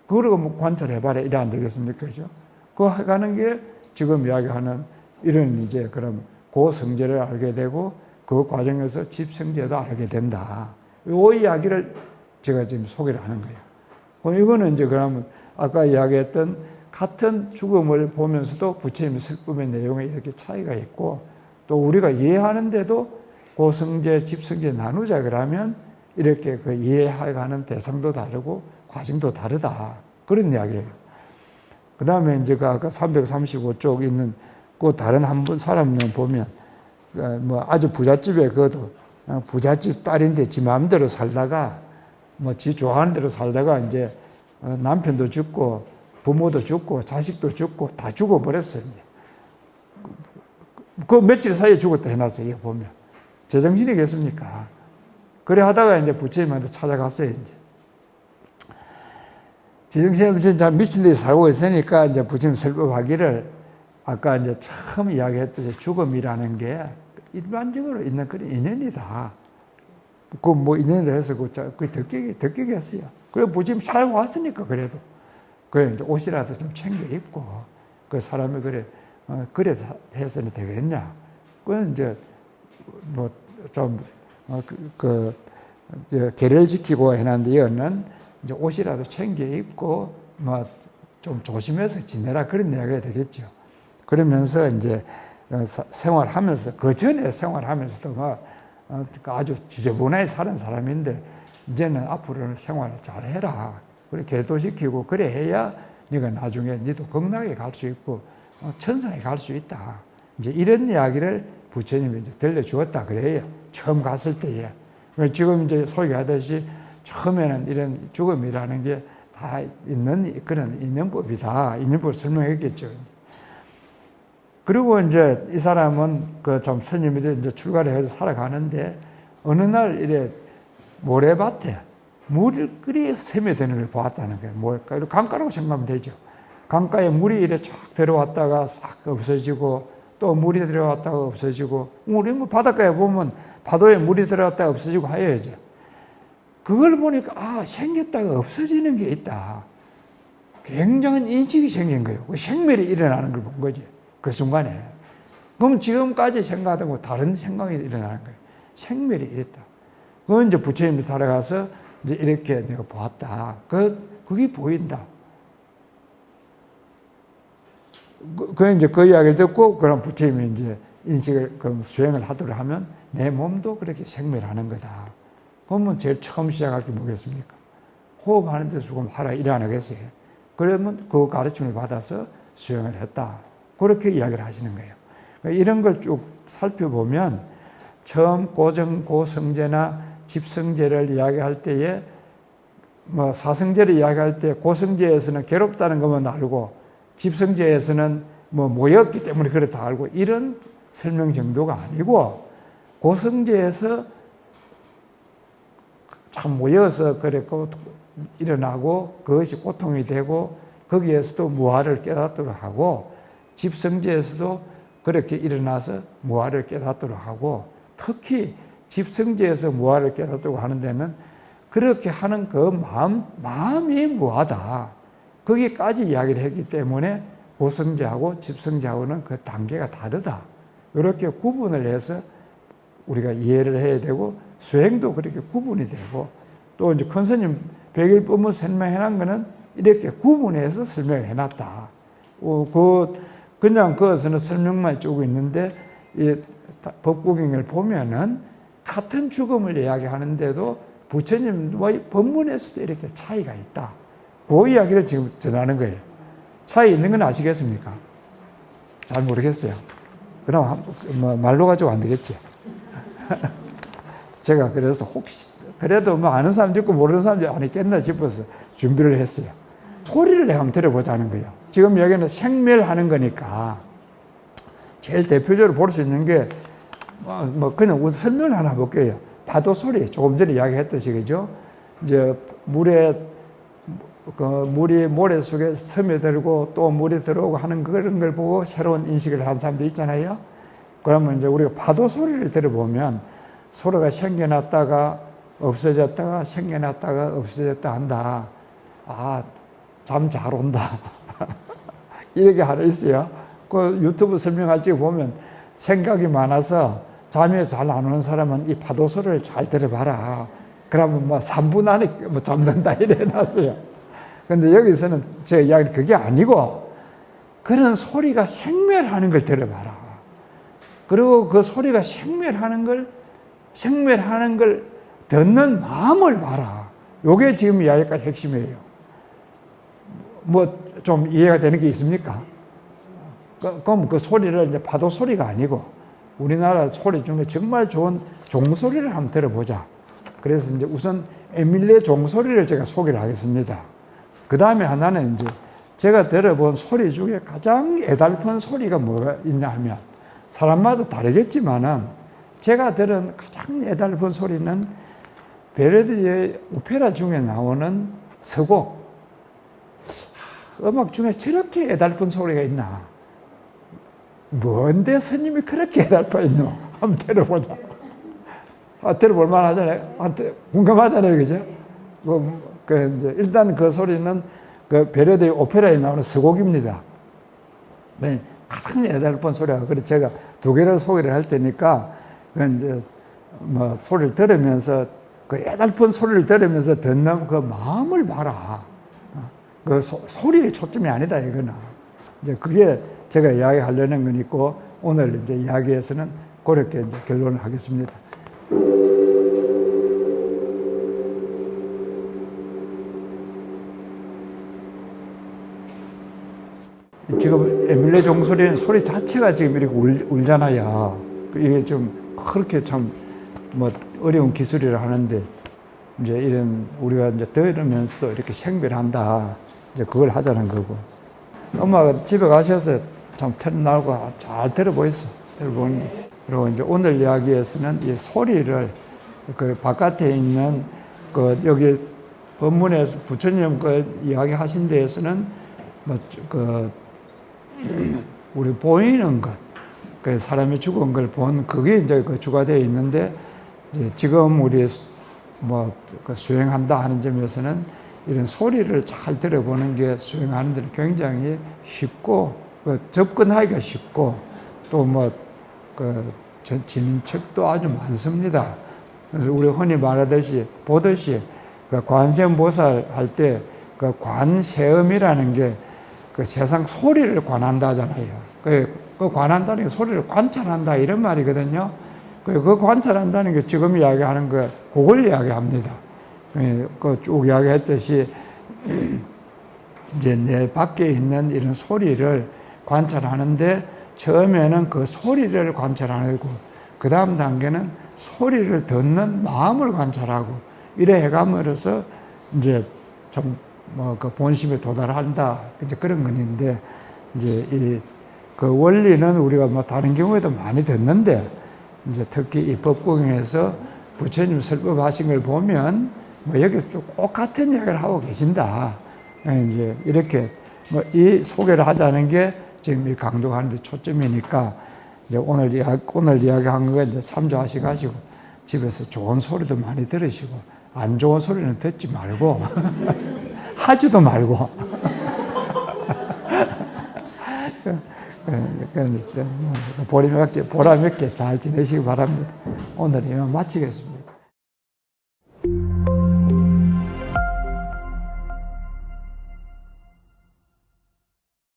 그걸 뭐 관찰해봐라. 이래 안 되겠습니까? 그죠? 그거 해가는 게 지금 이야기하는 이런 이제 그럼 고성제를 알게 되고 그 과정에서 집성제도 알게 된다. 이 이야기를 제가 지금 소개를 하는 거예요. 이거는 이제 그러면 아까 이야기했던 같은 죽음을 보면서도 부처님의 슬픔의 내용에 이렇게 차이가 있고 또 우리가 이해하는데도 고성제, 집성제 나누자 그러면 이렇게 그 이해해가는 대상도 다르고 과정도 다르다. 그런 이야기예요. 그 다음에 이제 그 아까 335쪽 있는 그 다른 한 분 사람은 보면 뭐 아주 부잣집에 그것도 부잣집 딸인데 지 마음대로 살다가 뭐 지 좋아하는 대로 살다가 이제 남편도 죽고 부모도 죽고 자식도 죽고 다 죽어버렸어요. 이제. 그 며칠 사이에 죽었다 해놨어요. 이거 보면. 제정신이겠습니까? 그래 하다가 이제 부처님한테 찾아갔어요. 이제. 제정신이 참 미친 데 살고 있으니까 이제 부처님 설법하기를 아까 이제 처음 이야기했듯이 죽음이라는 게 일반적으로 있는 그런 인연이다. 그 뭐 인연을 해서 그 덕격이 했어요. 그래 부처님 살아왔으니까 그래도. 그래 이제 옷이라도 좀 챙겨 입고 그 사람이 그래 해서는 되겠냐. 그건 이제 뭐 좀 계를 지키고 해놨는데 이거는 이제 옷이라도 챙겨 입고 뭐 좀 조심해서 지내라 그런 이야기가 되겠죠. 그러면서 이제 생활하면서 그 전에 생활하면서도 막 아주 지저분하게 사는 사람인데 이제는 앞으로는 생활을 잘 해라. 그래 계도시키고 그래 해야 네가 나중에 네도 건강하게 갈 수 있고 천상에 갈 수 있다. 이제 이런 이야기를 부처님이 이제 들려주었다 그래요. 처음 갔을 때에. 지금 이제 소개하듯이 처음에는 이런 죽음이라는 게 다 있는 그런 인연법이다. 인연법을 설명했겠죠. 그리고 이제 이 사람은 그 좀 스님이 이제 출가를 해서 살아가는데 어느 날 이래 모래밭에 물을 끓이 스며드는 걸 보았다는 거예요. 뭘까? 강가라고 생각하면 되죠. 강가에 물이 이래 쫙 들어왔다가 싹 없어지고 또 물이 들어왔다가 없어지고 우리 뭐 바닷가에 보면 파도에 물이 들어왔다가 없어지고 하여야죠. 그걸 보니까 아 생겼다가 없어지는 게 있다. 굉장한 인식이 생긴 거예요. 생멸이 일어나는 걸 본 거지. 그 순간에. 그럼 지금까지 생각하던 거 다른 생각이 일어나는 거예요. 생멸이 이랬다. 그건 이제 부처님이 살아가서 이제 이렇게 내가 보았다. 그게 보인다. 이제 그 이야기를 듣고 그럼 부처님이 이제 인식을 수행을 하도록 하면 내 몸도 그렇게 생멸하는 거다. 그러면 제일 처음 시작할 게 뭐겠습니까? 호흡하는 데서 조금 하라 이래 안 하겠어요. 그러면 그 가르침을 받아서 수행을 했다. 그렇게 이야기를 하시는 거예요. 그러니까 이런 걸 쭉 살펴보면 처음 고성제나 집성제를 이야기할 때에 뭐 사성제를 이야기할 때 고성제에서는 괴롭다는 것만 알고 집성제에서는 뭐 모였기 때문에 그렇다 알고 이런 설명 정도가 아니고 고성제에서 참 모여서 그랬고 일어나고 그것이 고통이 되고 거기에서도 무아를 깨닫도록 하고 집성제에서도 그렇게 일어나서 무아를 깨닫도록 하고 특히 집성제에서 무아를 깨닫도록 하는 데는 그렇게 하는 그 마음이 무아다. 거기까지 이야기를 했기 때문에 고성제하고 집성제하고는 그 단계가 다르다. 이렇게 구분을 해서 우리가 이해를 해야 되고 수행도 그렇게 구분이 되고 또 이제 큰 스님 백일법문 설명해 놓은 거는 이렇게 구분해서 설명을 해놨다. 그냥 그것은 설명만 쪼고 있는데 이 법구경을 보면은 같은 죽음을 이야기하는데도 부처님의 법문에서도 이렇게 차이가 있다. 그 이야기를 지금 전하는 거예요. 차에 있는 건 아시겠습니까? 잘 모르겠어요. 그럼 말로 가지고 안 되겠지. 제가 그래서 혹시 그래도 뭐 아는 사람도 있고 모르는 사람도 안 있겠나 싶어서 준비를 했어요. 소리를 한번 들어보자는 거예요. 지금 여기는 생멸하는 거니까 제일 대표적으로 볼 수 있는 게 그냥 우선 설명을 하나 볼게요. 파도 소리, 조금 전에 이야기했듯이, 그죠? 이제 물이 모래 속에 스며들고 또 물이 들어오고 하는 그런 걸 보고 새로운 인식을 한 사람도 있잖아요. 그러면 이제 우리가 파도 소리를 들어보면 소리가 생겨났다가 없어졌다가 생겨났다가 없어졌다 한다. 아, 잠 잘 온다. 이렇게 하나 있어요. 그 유튜브 설명할 때 보면 생각이 많아서 잠이 잘 안 오는 사람은 이 파도 소리를 잘 들어봐라. 그러면 3분 안에 잠든다 이래 놨어요. 근데 여기서는 제 이야기는 그게 아니고 그런 소리가 생멸하는 걸 들어봐라. 그리고 그 소리가 생멸하는 걸 듣는 마음을 봐라. 요게 지금 이야기가 핵심이에요. 좀 이해가 되는 게 있습니까? 그럼 그 소리를 이제 파도 소리가 아니고 우리나라 소리 중에 정말 좋은 종소리를 한번 들어보자. 그래서 이제 우선 에밀레 종소리를 제가 소개를 하겠습니다. 그 다음에 하나는 이제 제가 들어본 소리 중에 가장 애달픈 소리가 뭐가 있냐 하면 사람마다 다르겠지만은 제가 들은 가장 애달픈 소리는 베르디의 오페라 중에 나오는 서곡. 음악 중에 저렇게 애달픈 소리가 있나? 뭔데 스님이 그렇게 애달파 있노? 한번 들어보자. 들어볼 만하잖아요. 궁금하잖아요. 그죠? 이제 일단 그 소리는 그 베르디의 오페라에 나오는 서곡입니다. 네, 가장 애달픈 소리가. 그래서 제가 두 개를 소개를 할 테니까, 이제 소리를 들으면서, 그 애달픈 소리를 들으면서 듣는 그 마음을 봐라. 그 소리의 초점이 아니다, 이거는. 이제 그게 제가 이야기하려는 건 있고, 오늘 이제 이야기에서는 그렇게 이제 결론을 하겠습니다. 지금 에밀레 종소리는 소리 자체가 지금 이렇게 울잖아요. 이게 좀 그렇게 참 어려운 기술이라 하는데, 이제 이런 우리가 이제 들으면서도 이렇게 생별한다. 이제 그걸 하자는 거고. 엄마가 집에 가셔서 참 틀어나오고 잘 들어보였어. 들어보는 게. 그리고 이제 오늘 이야기에서는 이 소리를 그 바깥에 있는 그 여기 법문에서 부처님 그 이야기 하신 데에서는 우리 보이는 것, 그 사람이 죽은 걸 본 그게 이제 그 주가 되어 있는데 지금 우리 그 수행한다 하는 점에서는 이런 소리를 잘 들어보는 게 수행하는 데는 굉장히 쉽고 접근하기가 쉽고 또 진척도 아주 많습니다. 그래서 우리 흔히 말하듯이 보듯이 그 관세음보살 할 때 그 관세음이라는 게 그 세상 소리를 관한다 하잖아요. 그 관한다는 게 소리를 관찰한다 이런 말이거든요. 그 관찰한다는 게 지금 이야기하는 거 그걸 이야기합니다. 그 쭉 이야기했듯이 이제 내 밖에 있는 이런 소리를 관찰하는데 처음에는 그 소리를 관찰하고 그 다음 단계는 소리를 듣는 마음을 관찰하고 이래 해감으로써 이제 좀 그 본심에 도달한다. 이제 그런 건인데 이제 그 원리는 우리가 다른 경우에도 많이 듣는데 이제 특히 이 법국에서 부처님 설법하신 걸 보면 여기서도 꼭 같은 이야기를 하고 계신다. 이제 이렇게 이 소개를 하자는 게 지금 이 강조하는 데 초점이니까 이제 오늘 이야기한 거 이제 참조하셔가지고 집에서 좋은 소리도 많이 들으시고 안 좋은 소리는 듣지 말고 하지도 말고 보람 있게 잘 지내시기 바랍니다. 오늘 이만 마치겠습니다.